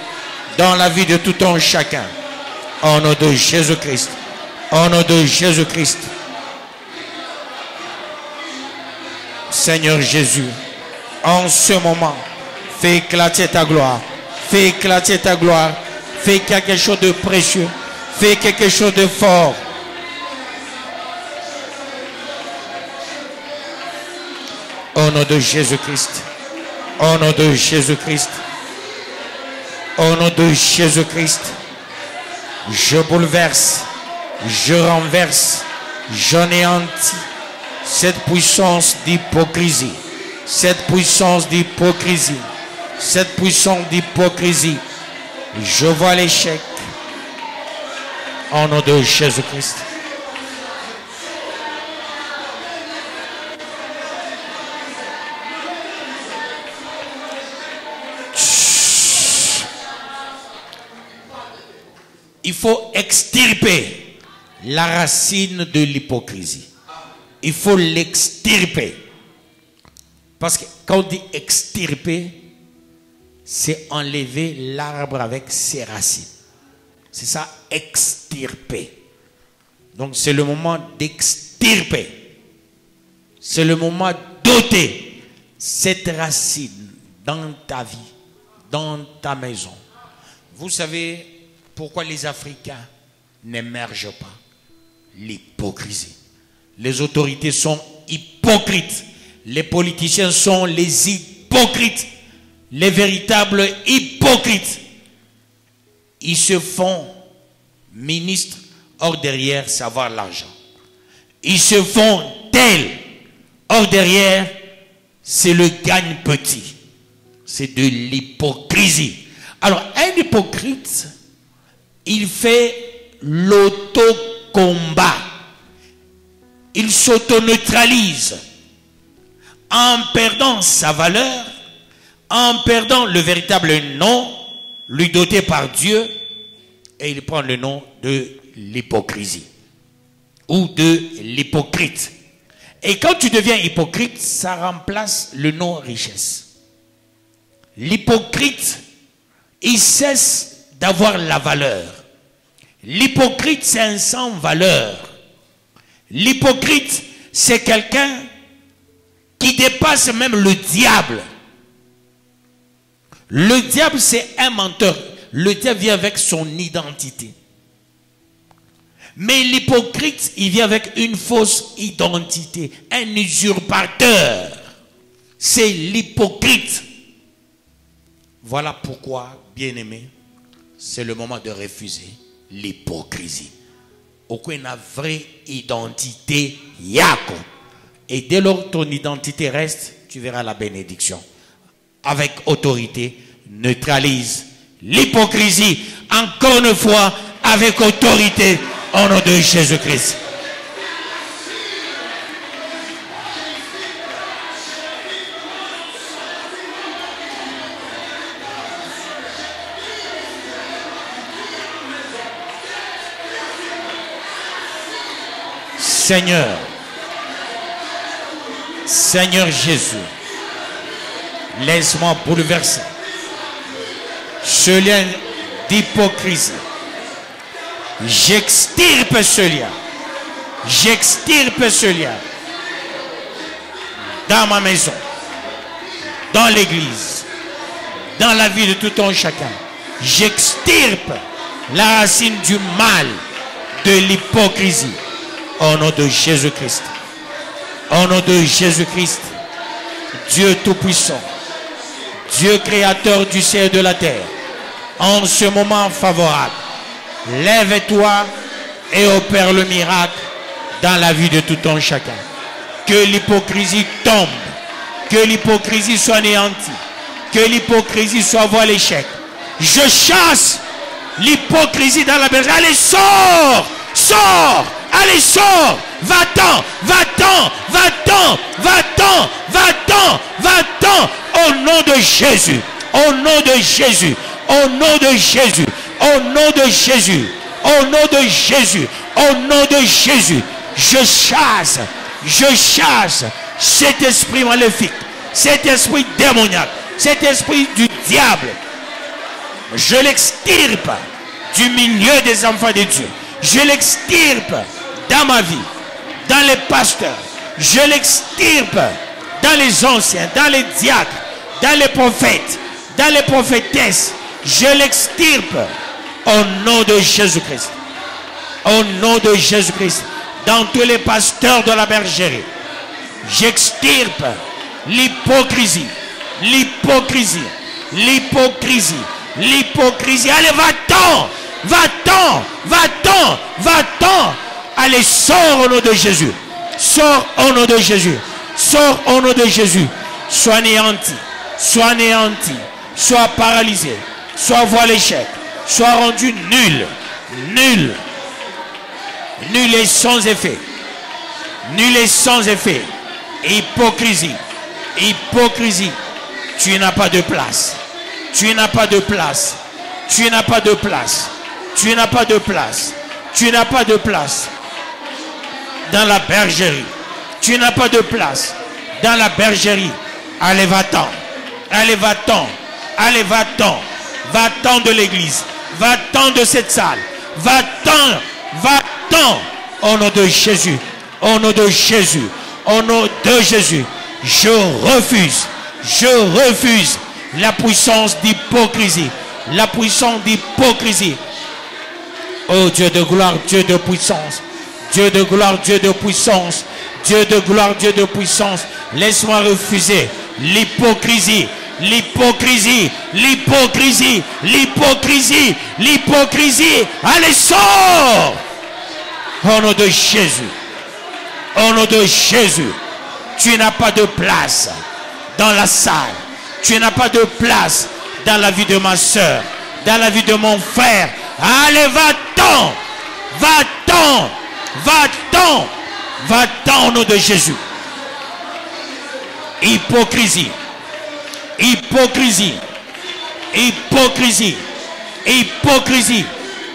dans la vie de tout un chacun. Au nom de Jésus-Christ, au nom de Jésus-Christ. Seigneur Jésus, en ce moment, fais éclater ta gloire, fais éclater ta gloire, fais quelque chose de précieux, fais quelque chose de fort. Au nom de Jésus-Christ, au nom de Jésus-Christ, au nom de Jésus-Christ, je bouleverse, je renverse, j'anéantis cette puissance d'hypocrisie, cette puissance d'hypocrisie, cette puissance d'hypocrisie. Je vois l'échec au nom de Jésus-Christ. Il faut extirper la racine de l'hypocrisie. Il faut l'extirper. Parce que quand on dit extirper, c'est enlever l'arbre avec ses racines. C'est ça, extirper. Donc c'est le moment d'extirper. C'est le moment d'ôter cette racine dans ta vie, dans ta maison. Vous savez pourquoi les Africains n'émergent pas? L'hypocrisie. Les autorités sont hypocrites. Les politiciens sont les hypocrites. Les véritables hypocrites. Ils se font ministres, or derrière, c'est avoir l'argent. Ils se font tels, or derrière, c'est le gagne petit. C'est de l'hypocrisie. Alors, un hypocrite, il fait l'auto-combat. Il s'auto-neutralise en perdant sa valeur, en perdant le véritable nom lui doté par Dieu, et il prend le nom de l'hypocrisie ou de l'hypocrite. Et quand tu deviens hypocrite, ça remplace le nom richesse. L'hypocrite, il cesse d'avoir la valeur. L'hypocrite, c'est un sans valeur. L'hypocrite, c'est quelqu'un qui dépasse même le diable. Le diable, c'est un menteur. Le diable vient avec son identité. Mais l'hypocrite, il vient avec une fausse identité. Un usurpateur. C'est l'hypocrite. Voilà pourquoi, bien-aimé, c'est le moment de refuser l'hypocrisie. Aucune vraie identité yako. Et dès lors ton identité reste, tu verras la bénédiction. Avec autorité, neutralise l'hypocrisie encore une fois avec autorité au nom de Jésus-Christ. Seigneur, Seigneur Jésus, laisse-moi bouleverser ce lien d'hypocrisie. J'extirpe ce lien. J'extirpe ce lien dans ma maison, dans l'église, dans la vie de tout un chacun. J'extirpe la racine du mal, de l'hypocrisie. Au nom de Jésus-Christ. Au nom de Jésus-Christ, Dieu Tout-Puissant, Dieu Créateur du ciel et de la terre, en ce moment favorable, lève-toi et opère le miracle dans la vie de tout un chacun. Que l'hypocrisie tombe, que l'hypocrisie soit anéantie, que l'hypocrisie soit vouée à l'échec. Je chasse l'hypocrisie dans la bergerie. Allez, sors! Sors! Allez, sors! Va-t'en! Va-t'en! Va-t'en! Va-t'en! Va-t'en! Va-t'en! Au nom de Jésus! Au nom de Jésus! Au nom de Jésus! Au nom de Jésus! Au nom de Jésus! Au nom de Jésus! Je chasse cet esprit maléfique, cet esprit démoniaque, cet esprit du diable. Je l'extirpe du milieu des enfants de Dieu. Je l'extirpe dans ma vie, dans les pasteurs. Je l'extirpe dans les anciens, dans les diacres, dans les prophètes, dans les prophétesses. Je l'extirpe au nom de Jésus-Christ. Au nom de Jésus-Christ. Dans tous les pasteurs de la bergerie. J'extirpe l'hypocrisie. L'hypocrisie. L'hypocrisie. L'hypocrisie. Allez, va-t'en! Va-t'en! Va-t'en! Va-t'en! Allez, sors au nom de Jésus. Sors au nom de Jésus. Sors au nom de Jésus. Sois anéanti. Sois anéanti. Sois paralysé. Sois voué à l'échec. Sois rendu nul. Nul. Nul et sans effet. Nul et sans effet. Hypocrisie. Hypocrisie. Tu n'as pas de place. Tu n'as pas de place. Tu n'as pas de place. Tu n'as pas de place. Tu n'as pas de place dans la bergerie. Tu n'as pas de place dans la bergerie. Allez, va-t'en. Allez, va-t'en. Allez, va-t'en. Va-t'en de l'église. Va-t'en de cette salle. Va-t'en. Va-t'en. Au nom de Jésus. Au nom de Jésus. Au nom de Jésus. Je refuse la puissance d'hypocrisie. La puissance d'hypocrisie. Oh Dieu de gloire, Dieu de puissance. Dieu de gloire, Dieu de puissance. Dieu de gloire, Dieu de puissance. Laisse-moi refuser l'hypocrisie. L'hypocrisie. L'hypocrisie. L'hypocrisie. L'hypocrisie. Allez, sors! Au nom de Jésus. Au nom de Jésus. Tu n'as pas de place dans la salle. Tu n'as pas de place dans la vie de ma soeur, dans la vie de mon frère. Allez, va-t'en, va-t'en, va-t'en, va-t'en au nom de Jésus. Hypocrisie, hypocrisie, hypocrisie, hypocrisie,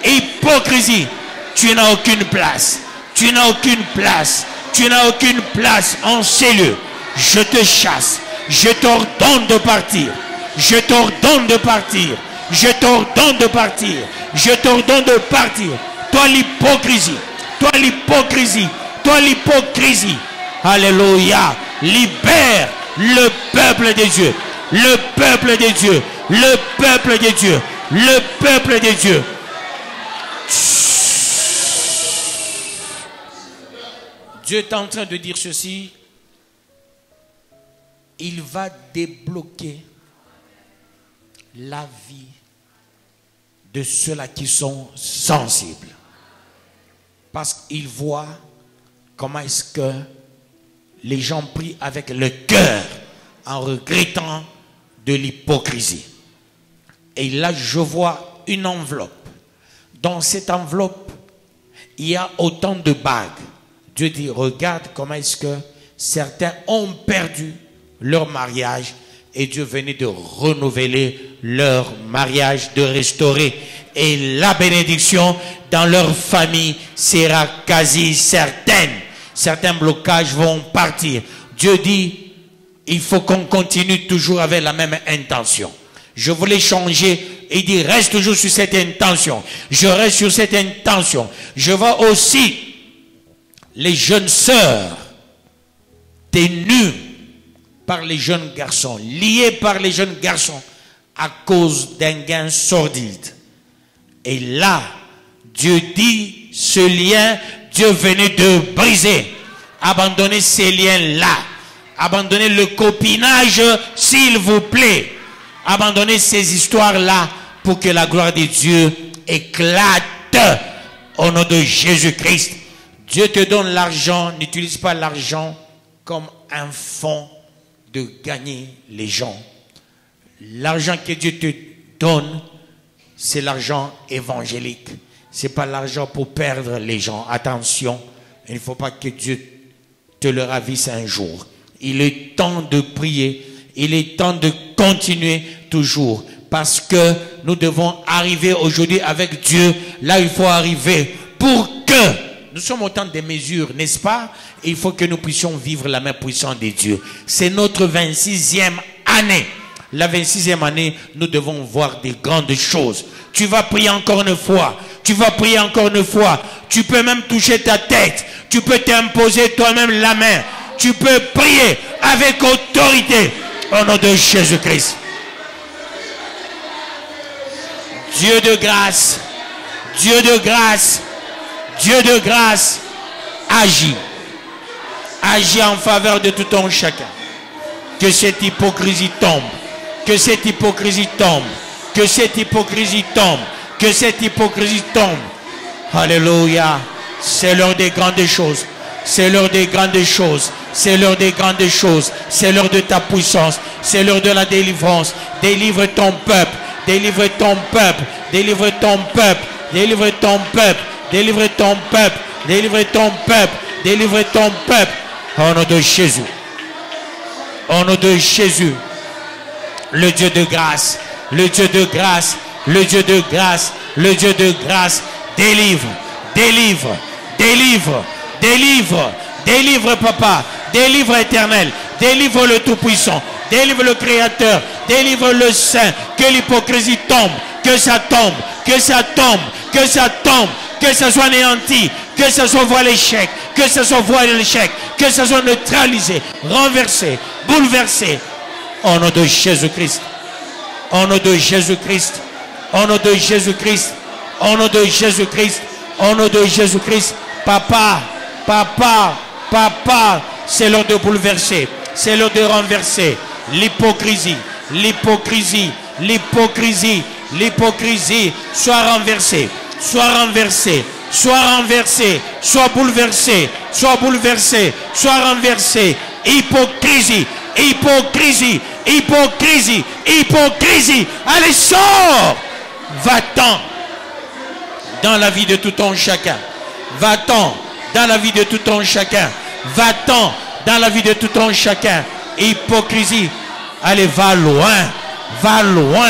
hypocrisie. Tu n'as aucune place, tu n'as aucune place, tu n'as aucune place en ces lieux. Je te chasse, je t'ordonne de partir. Je t'ordonne de partir. Je t'ordonne de partir. Je t'ordonne de partir. Toi l'hypocrisie. Toi l'hypocrisie. Toi l'hypocrisie. Alléluia. Libère le peuple de Dieu. Le peuple de Dieu. Le peuple de Dieu. Le peuple de Dieu. Dieu est en train de dire ceci. Il va débloquer la vie de ceux-là qui sont sensibles. Parce qu'ils voient comment est-ce que les gens prient avec le cœur en regrettant de l'hypocrisie. Et là, je vois une enveloppe. Dans cette enveloppe, il y a autant de bagues. Dieu dit, regarde comment est-ce que certains ont perdu leur mariage et Dieu venait de renouveler leur mariage, de restaurer. Et la bénédiction dans leur famille sera quasi certaine. Certains blocages vont partir. Dieu dit, il faut qu'on continue toujours avec la même intention. Je voulais changer et dire, reste toujours sur cette intention. Je reste sur cette intention. Je vois aussi les jeunes sœurs tenues par les jeunes garçons, liées par les jeunes garçons à cause d'un gain sordide. Et là, Dieu dit, ce lien, Dieu venait de briser. Abandonnez ces liens-là. Abandonnez le copinage, s'il vous plaît. Abandonnez ces histoires-là pour que la gloire de Dieu éclate au nom de Jésus-Christ. Dieu te donne l'argent, n'utilise pas l'argent comme un fonds de gagner les gens. L'argent que Dieu te donne, c'est l'argent évangélique. Ce n'est pas l'argent pour perdre les gens. Attention, il ne faut pas que Dieu te le ravisse un jour. Il est temps de prier. Il est temps de continuer toujours. Parce que nous devons arriver aujourd'hui avec Dieu là où il faut arriver. Pour que nous sommes au temps des mesures, n'est-ce pas? Et il faut que nous puissions vivre la main puissante de Dieu. C'est notre 26e année. La 26e année, nous devons voir des grandes choses. Tu vas prier encore une fois. Tu vas prier encore une fois. Tu peux même toucher ta tête. Tu peux t'imposer toi-même la main. Tu peux prier avec autorité au nom de Jésus-Christ. Dieu de grâce, Dieu de grâce, Dieu de grâce, agis. Agis en faveur de tout un chacun. Que cette hypocrisie tombe. Que cette hypocrisie tombe. Que cette hypocrisie tombe. Que cette hypocrisie tombe. Alléluia. C'est l'heure des grandes choses. C'est l'heure des grandes choses. C'est l'heure des grandes choses. C'est l'heure de ta puissance. C'est l'heure de la délivrance. Délivre ton peuple. Délivre ton peuple. Délivre ton peuple. Délivre ton peuple. Délivre ton peuple. Délivre ton peuple. Délivre ton peuple. Au nom de Jésus. Au nom de Jésus. Le Dieu de grâce. Le Dieu de grâce. Le Dieu de grâce. Le Dieu de grâce. Délivre. Délivre. Délivre. Délivre. Délivre, papa. Délivre, éternel. Délivre le Tout-Puissant. Délivre le Créateur. Délivre le Saint. Que l'hypocrisie tombe. Que ça tombe. Que ça tombe. Que ça tombe. Que ça soit anéanti. Que ça soit voie l'échec. Que ça soit voie l'échec. Que ça soit neutralisé. Renversé. Bouleversé. Au nom de Jésus-Christ. Au nom de Jésus-Christ. Au nom de Jésus-Christ. Au nom de Jésus-Christ. Au nom de Jésus-Christ. Papa. Papa. Papa. C'est l'heure de bouleverser. C'est l'heure de renverser l'hypocrisie. L'hypocrisie. L'hypocrisie. L'hypocrisie. Soit renversée. Soit renversée. Soit renversée. Soit bouleversée. Soit bouleversée. Soit renversée. Hypocrisie. Hypocrisie. Hypocrisie. Hypocrisie. Allez, sors. Va-t'en dans la vie de tout un chacun. Va-t'en dans la vie de tout un chacun. Va-t'en dans la vie de tout un chacun. Hypocrisie. Allez, va loin. Va loin.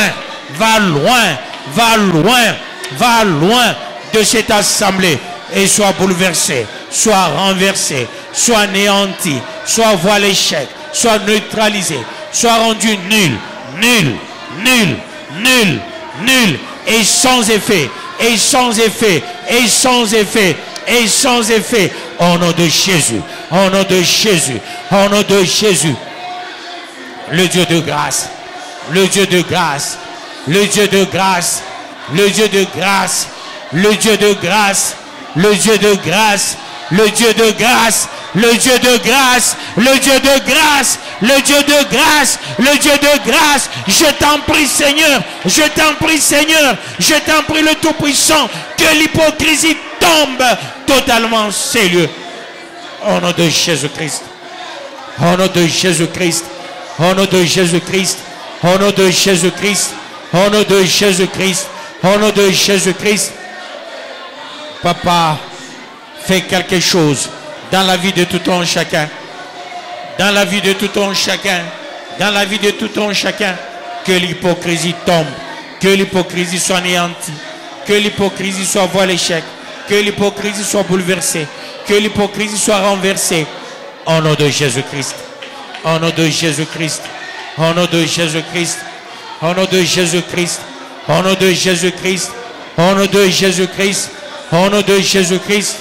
Va loin. Va loin. Va loin de cette assemblée. Et sois bouleversé. Sois renversé. Sois anéanti. Sois voie l'échec. Sois neutralisé. Sois rendu nul. Nul. Nul. Nul. Nul. Et sans effet. Et sans effet. Et sans effet. Et sans effet. Au nom de Jésus. Au nom de Jésus. Au nom de Jésus. Le Dieu de grâce. Le Dieu de grâce. Le Dieu de grâce. Le Dieu de grâce. Le Dieu de grâce. Le Dieu de grâce. Le Dieu de grâce. Le Dieu de grâce. Le Dieu de grâce. Le Dieu de grâce. Le Dieu de grâce. Je t'en prie, Seigneur. Je t'en prie, Seigneur. Je t'en prie, le Tout-Puissant. Que l'hypocrisie tombe totalement ces lieux. Au nom de Jésus-Christ. Au nom de Jésus-Christ. Au nom de Jésus-Christ. Au nom de Jésus-Christ. Au nom de Jésus-Christ. Au nom de Jésus-Christ. Papa, fais quelque chose dans la vie de tout un chacun. Dans la vie de tout un chacun. Dans la vie de tout un chacun. Que l'hypocrisie tombe. Que l'hypocrisie soit anéantie. Que l'hypocrisie soit voie à l'échec. Que l'hypocrisie soit bouleversée. Que l'hypocrisie soit renversée. Au nom de Jésus-Christ. Au nom de Jésus-Christ. Au nom de Jésus-Christ. Au nom de Jésus-Christ. Au nom de Jésus-Christ. Au nom de Jésus-Christ. Au nom de Jésus-Christ.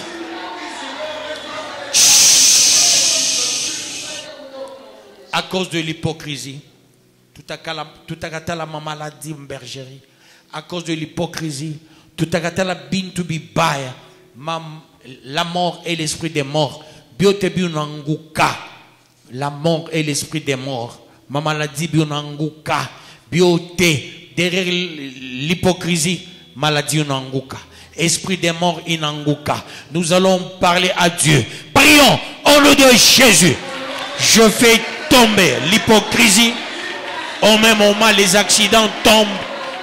À cause de l'hypocrisie. Tout à la maman l'a dit bergerie. À cause de l'hypocrisie. Tout à la bintu bibaya. La mort et l'esprit des morts. Biotebi unanguka. La mort et l'esprit des morts. Maman l'a dit unanguka. Biote. Derrière l'hypocrisie. Maladie unanguka. Esprit des morts inanguka. Nous allons parler à Dieu. Prions au nom de Jésus. Je fais tomber l'hypocrisie. Au même moment, les accidents tombent.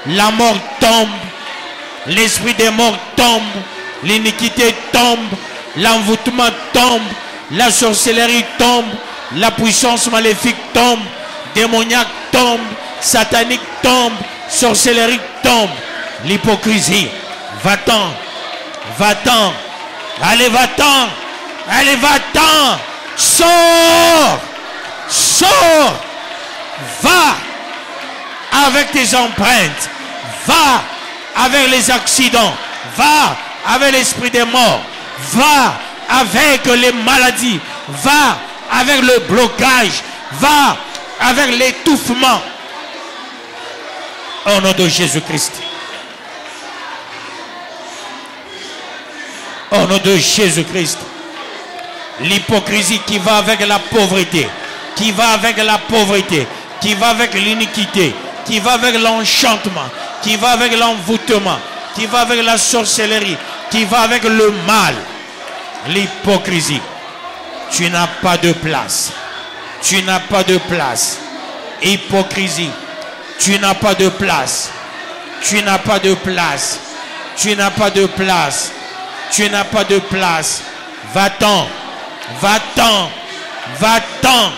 La mort tombe. L'esprit des morts tombe. L'iniquité tombe. L'envoûtement tombe. La sorcellerie tombe. La puissance maléfique tombe. Démoniaque tombe. Satanique tombe. Sorcellerie tombe. L'hypocrisie. Va-t'en. Va-t'en. Allez, va-t'en. Allez, va-t'en. Sors. Sors. Va avec tes empreintes. Va avec les accidents. Va avec l'esprit des morts. Va avec les maladies. Va avec le blocage. Va avec l'étouffement. Au nom de Jésus-Christ. Au nom de Jésus-Christ. L'hypocrisie qui va avec la pauvreté. Qui va avec la pauvreté. Qui va avec l'iniquité. Qui va avec l'enchantement. Qui va avec l'envoûtement. Qui va avec la sorcellerie. Qui va avec le mal. L'hypocrisie. Tu n'as pas de place. Tu n'as pas de place. Hypocrisie. Tu n'as pas de place. Tu n'as pas de place. Tu n'as pas de place. Tu n'as pas de place. Va-t'en. Va-t'en. Va-t'en.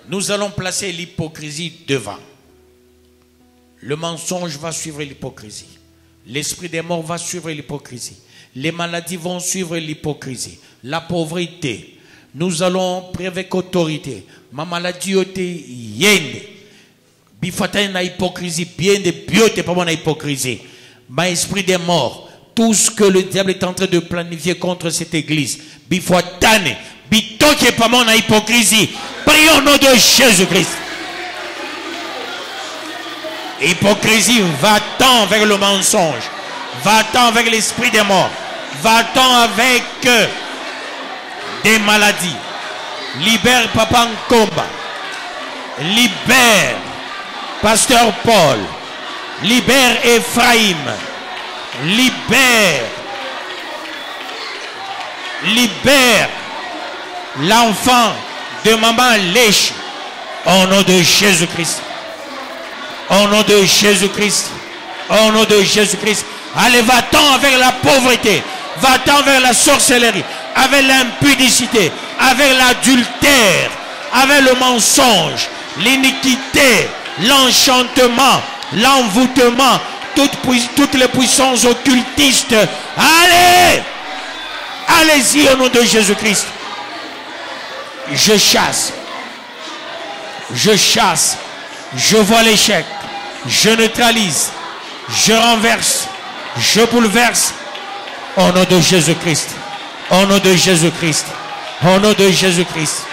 Nous allons placer l'hypocrisie devant. Le mensonge va suivre l'hypocrisie. L'esprit des morts va suivre l'hypocrisie. Les maladies vont suivre l'hypocrisie. La pauvreté. Nous allons prier avec autorité. Ma maladie était yende. Bifata na hypocrisie. Bien de biote pas mon hypocrisie. Ma esprit des morts. Tout ce que le diable est en train de planifier contre cette église. Bifatane. Bitoke pas mon hypocrisie. Prions au nom de Jésus-Christ. Hypocrisie, va-t'en avec le mensonge. Va-t'en avec l'esprit des morts. Va-t'en avec des maladies. Libère Papa Nkomba. Libère Pasteur Paul. Libère Ephraim. Libère. Libère l'enfant de maman Lèche. Au nom de Jésus-Christ. Au nom de Jésus-Christ. Au nom de Jésus-Christ. Allez, va-t'en avec la pauvreté. Va-t'en avec la sorcellerie. Avec l'impudicité. Avec l'adultère. Avec le mensonge. L'iniquité. L'enchantement. L'envoûtement. Toutes les puissances occultistes. Allez! Allez-y au nom de Jésus-Christ. Je chasse. Je chasse. Je vois l'échec. Je neutralise. Je renverse. Je bouleverse. Au nom de Jésus-Christ. Au nom de Jésus-Christ. Au nom de Jésus-Christ.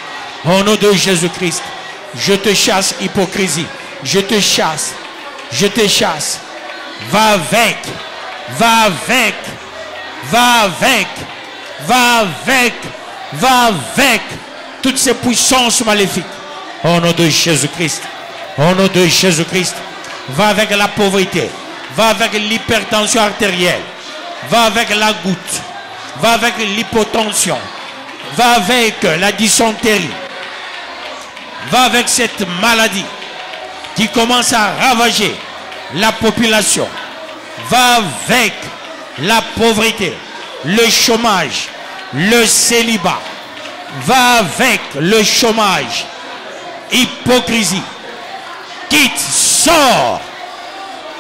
Au nom de Jésus-Christ. Je te chasse, hypocrisie. Je te chasse. Je te chasse. Va avec. Va avec. Va avec. Va avec. Va avec. Toutes ces puissances maléfiques. Au nom de Jésus-Christ. Au nom de Jésus-Christ. Va avec la pauvreté. Va avec l'hypertension artérielle. Va avec la goutte. Va avec l'hypotension. Va avec la dysenterie. Va avec cette maladie qui commence à ravager la population. Va avec la pauvreté, le chômage, le célibat. Va avec le chômage, hypocrisie. Quitte, sors.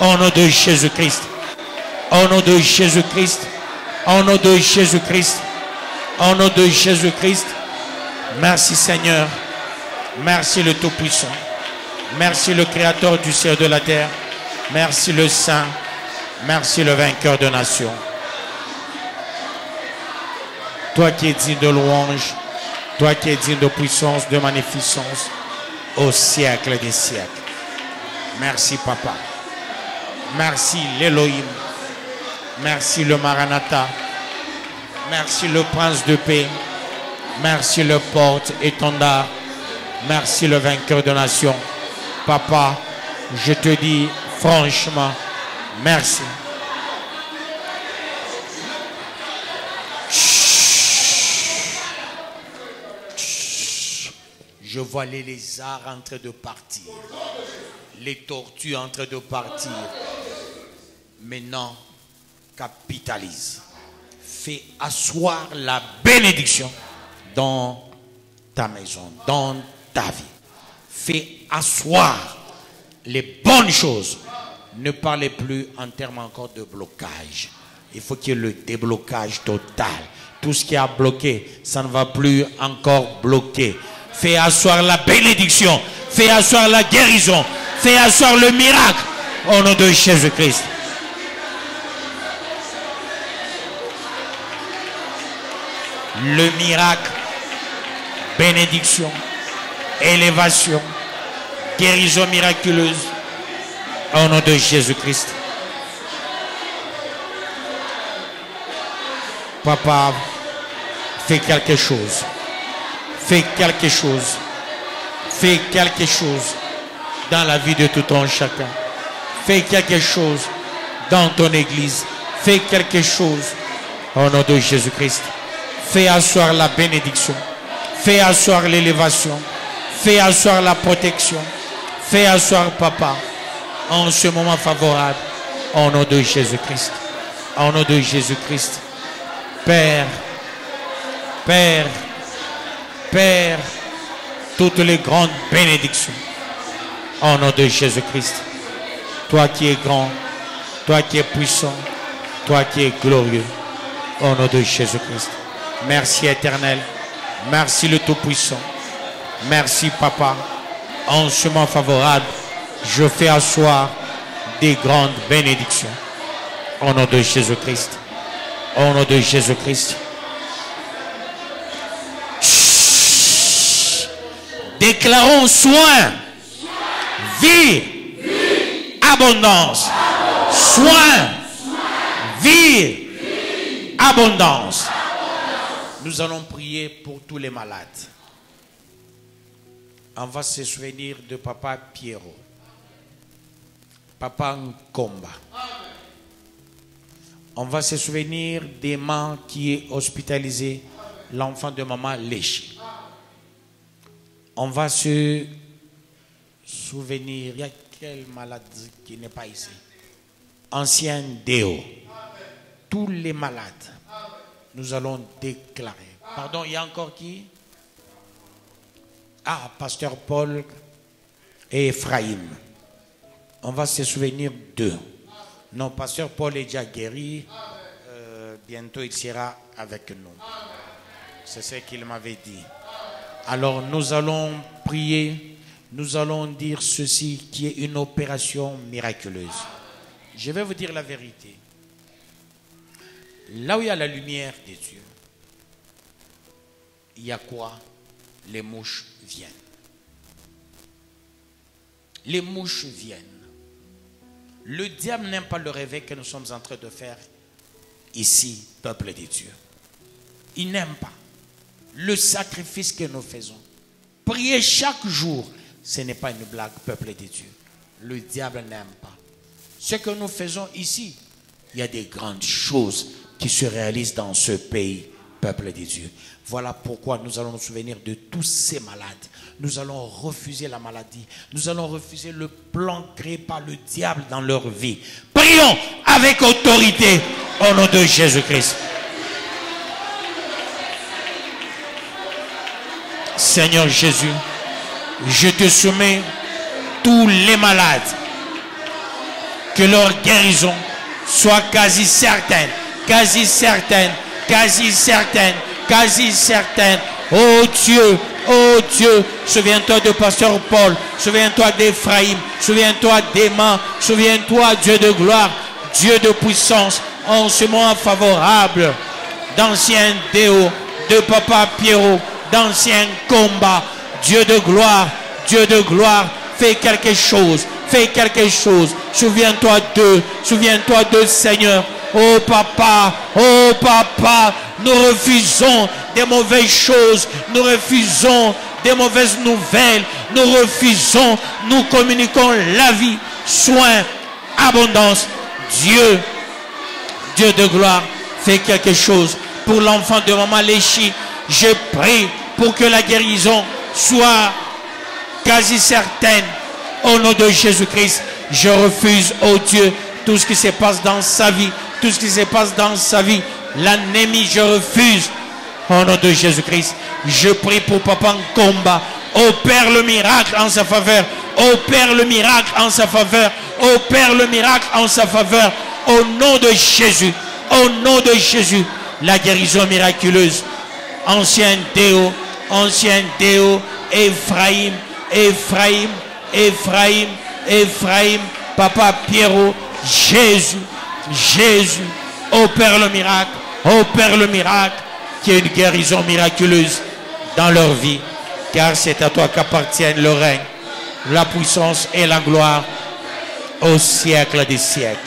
Au nom de Jésus-Christ. Au nom de Jésus-Christ. Au nom de Jésus-Christ. Au nom de Jésus-Christ. Merci Seigneur. Merci le Tout-Puissant. Merci le Créateur du ciel et de la terre. Merci le Saint. Merci le vainqueur de nations. Toi qui es digne de louange. Toi qui es digne de puissance, de magnificence. Au siècle des siècles. Merci Papa. Merci l'Élohim. Merci le Maranatha. Merci le Prince de paix. Merci le porte-étendard. Merci le vainqueur de nations. Papa, je te dis franchement, merci. Je vois les lézards en train de partir. Les tortues en train de partir. Maintenant, capitalise. Fais asseoir la bénédiction dans ta maison, dans ta vie. Fais asseoir les bonnes choses. Ne parlez plus en termes encore de blocage. Il faut qu'il y ait le déblocage total. Tout ce qui a bloqué, ça ne va plus encore bloquer. Fais asseoir la bénédiction. Fais asseoir la guérison. Fais asseoir le miracle. Au nom de Jésus-Christ. Le miracle, bénédiction, élévation, guérison miraculeuse. Au nom de Jésus-Christ. Papa, fais quelque chose. Fais quelque chose. Fais quelque chose dans la vie de tout un chacun. Fais quelque chose dans ton église. Fais quelque chose au nom de Jésus-Christ. Fais asseoir la bénédiction. Fais asseoir l'élévation. Fais asseoir la protection. Fais asseoir, Papa, en ce moment favorable, au nom de Jésus-Christ. Au nom de Jésus-Christ. Père, Père, Père, toutes les grandes bénédictions, au nom de Jésus-Christ. Toi qui es grand, toi qui es puissant, toi qui es glorieux, au nom de Jésus-Christ. Merci éternel, merci le Tout-Puissant, merci Papa. En ce moment favorable, je fais asseoir des grandes bénédictions, au nom de Jésus-Christ. Au nom de Jésus-Christ. Déclarons soin, vie, abondance. Soin, vie, abondance. Nous allons prier pour tous les malades. On va se souvenir de Papa Pierrot, Papa Nkomba. On va se souvenir d'Emma qui est hospitalisé, l'enfant de maman Léchi. On va se souvenir, il y a quelle maladie qui n'est pas ici? Ancien Déo. Tous les malades, nous allons déclarer. Pardon, il y a encore qui? Ah, Pasteur Paul et Ephraim. On va se souvenir d'eux. Non, Pasteur Paul est déjà guéri. Bientôt, il sera avec nous. C'est ce qu'il m'avait dit. Alors, nous allons prier. Nous allons dire ceci qui est une opération miraculeuse. Je vais vous dire la vérité. Là où il y a la lumière des dieux, il y a quoi? Les mouches viennent. Les mouches viennent. Le diable n'aime pas le réveil que nous sommes en train de faire ici, peuple des dieux. Il n'aime pas le sacrifice que nous faisons. Prier chaque jour, ce n'est pas une blague, peuple des dieux. Le diable n'aime pas. Ce que nous faisons ici, il y a des grandes choses qui se réalisent dans ce pays peuple de Dieu. Voilà pourquoi nous allons nous souvenir de tous ces malades. Nous allons refuser la maladie. Nous allons refuser le plan créé par le diable dans leur vie. Prions avec autorité au nom de Jésus-Christ. Seigneur Jésus, je te soumets tous les malades, que leur guérison soit quasi certaine, quasi certaine, quasi certaine, quasi certaine. Oh Dieu, souviens-toi de Pasteur Paul, souviens-toi d'Ephraïm, souviens-toi d'Emma, souviens-toi, Dieu de gloire, Dieu de puissance, en ce moment favorable, d'ancien Déo, de Papa Pierrot, d'anciens combats, Dieu de gloire, fais quelque chose, souviens-toi d'eux, Seigneur. Oh papa, nous refusons des mauvaises choses, nous refusons des mauvaises nouvelles, nous communiquons la vie, soin, abondance. Dieu de gloire, fais quelque chose pour l'enfant de maman Léchi. Je prie pour que la guérison soit quasi certaine. Au nom de Jésus-Christ, je refuse, oh Dieu, tout ce qui se passe dans sa vie, l'anémie, je refuse. Au nom de Jésus-Christ, je prie pour Papa Nkomba. Opère le miracle en sa faveur. Opère le miracle en sa faveur. Au nom de Jésus, la guérison miraculeuse. Ancien Déo, Ephraïm, Papa Pierrot, Jésus, opère le miracle, qu'il y ait une guérison miraculeuse dans leur vie, car c'est à toi qu'appartiennent le règne, la puissance et la gloire au siècle des siècles.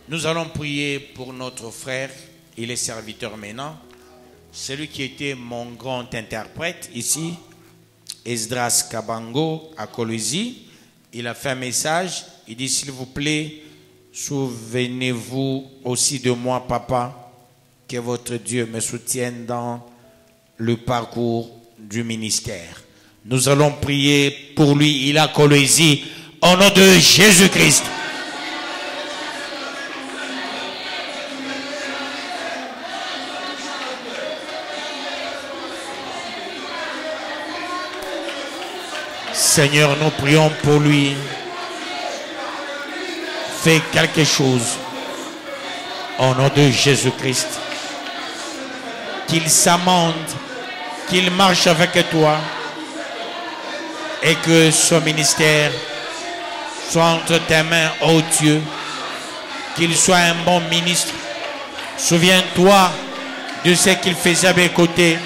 Nous allons prier pour notre frère, il est serviteur maintenant, celui qui était mon grand interprète ici, Esdras Kabango à Colosie. Il a fait un message, il dit s'il vous plaît, souvenez-vous aussi de moi, papa, que votre Dieu me soutienne dans le parcours du ministère. Nous allons prier pour lui, il a Colosie, au nom de Jésus-Christ. Seigneur, nous prions pour lui. Fais quelque chose au nom de Jésus-Christ. Qu'il s'amende, qu'il marche avec toi et que son ministère soit entre tes mains, ô Dieu. Qu'il soit un bon ministre. Souviens-toi de ce qu'il faisait à mes côtés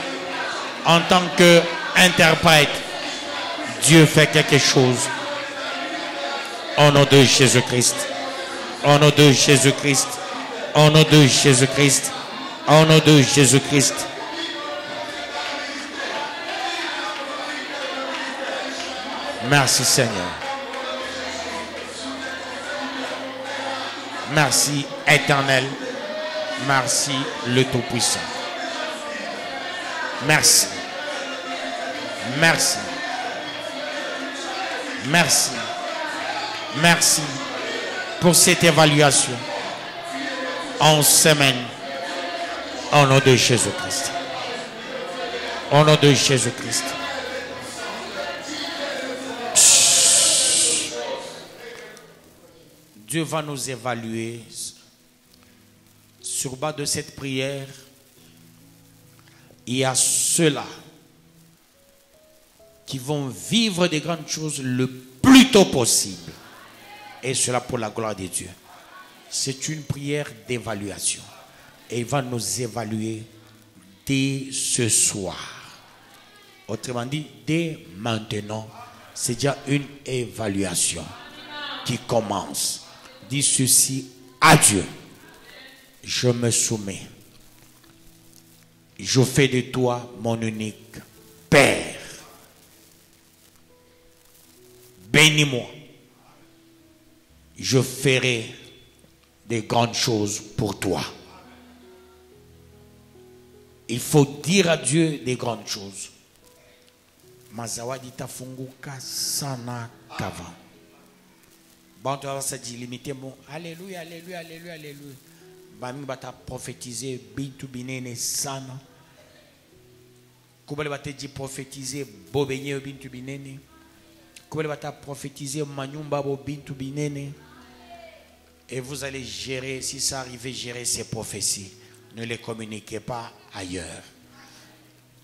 en tant qu'interprète. Dieu fait quelque chose. Au nom de Jésus-Christ. Au nom de Jésus-Christ. Au nom de Jésus-Christ. Au nom de Jésus-Christ. Merci Seigneur. Merci Éternel. Merci le Tout-Puissant. Merci. Merci. Merci. Merci pour cette évaluation en semaine. Au nom de Jésus-Christ. Au nom de Jésus-Christ. Dieu va nous évaluer sur base de cette prière. Il y a ceux-là qui vont vivre des grandes choses le plus tôt possible. Et cela pour la gloire de Dieu. C'est une prière d'évaluation. Et il va nous évaluer dès ce soir. Autrement dit, dès maintenant, c'est déjà une évaluation qui commence. Dis ceci à Dieu. Je me soumets. Je fais de toi mon unique Père. Bénis-moi. Je ferai des grandes choses pour toi. Il faut dire à Dieu des grandes choses. Mazawadi tafunguka sana kava. Bon, tu vas se limiter bon. Alléluia, alléluia, alléluia, alléluia. Bami bata prophétiser bintu binene sana. Koubale bata dit prophétiser bobenye bintu binene. Koubale bata prophétiser manyumba bo bintu binene. Et vous allez gérer, si ça arrive, gérer ces prophéties. Ne les communiquez pas ailleurs.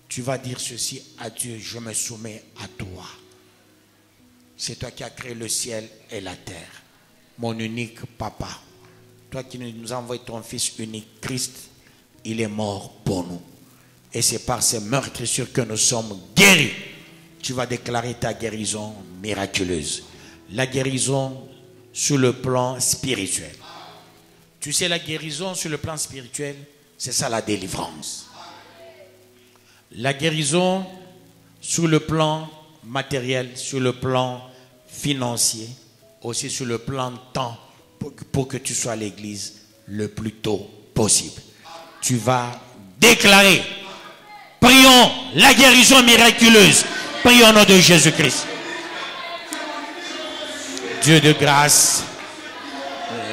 Tu vas dire ceci à Dieu, je me soumets à toi. C'est toi qui as créé le ciel et la terre. Mon unique papa. Toi qui nous as envoyé ton fils unique, Christ, il est mort pour nous. Et c'est par ces meurtrissures que nous sommes guéris. Tu vas déclarer ta guérison miraculeuse. La guérison sur le plan spirituel. Tu sais, la guérison sur le plan spirituel, c'est ça la délivrance. La guérison sur le plan matériel, sur le plan financier, aussi sur le plan de temps, pour que tu sois à l'église le plus tôt possible. Tu vas déclarer, prions la guérison miraculeuse. Prions au nom de Jésus-Christ. Dieu de grâce,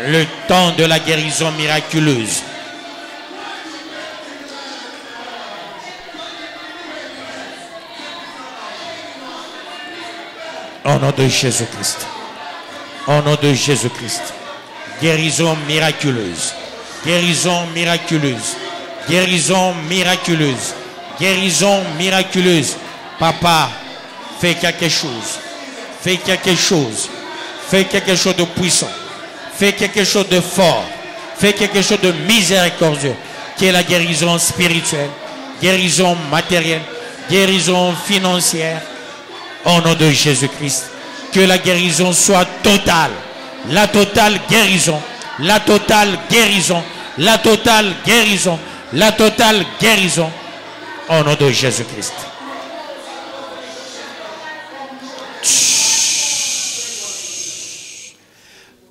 le temps de la guérison miraculeuse. Au nom de Jésus-Christ. Au nom de Jésus-Christ. Guérison miraculeuse. Guérison miraculeuse. Guérison miraculeuse. Guérison miraculeuse. Papa, fais quelque chose. Fais quelque chose. Fais quelque chose de puissant. Fais quelque chose de fort. Fais quelque chose de miséricordieux. Qui est la guérison spirituelle. Guérison matérielle. Guérison financière. Au nom de Jésus-Christ. Que la guérison soit totale. La totale guérison. La totale guérison. La totale guérison. La totale guérison. Au nom de Jésus-Christ.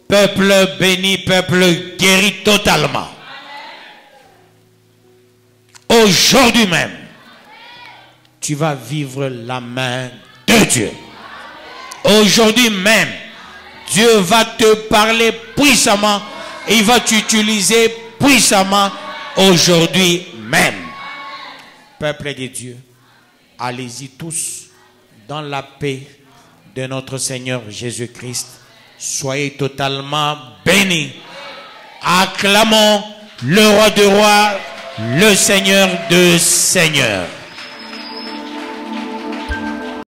Peuple béni, peuple guéri totalement. Aujourd'hui même, tu vas vivre la main de Dieu. Aujourd'hui même, Dieu va te parler puissamment et il va t'utiliser puissamment aujourd'hui même. Peuple de Dieu, allez-y tous dans la paix de notre Seigneur Jésus-Christ. Soyez totalement bénis. Acclamons le roi de rois, le Seigneur de seigneurs.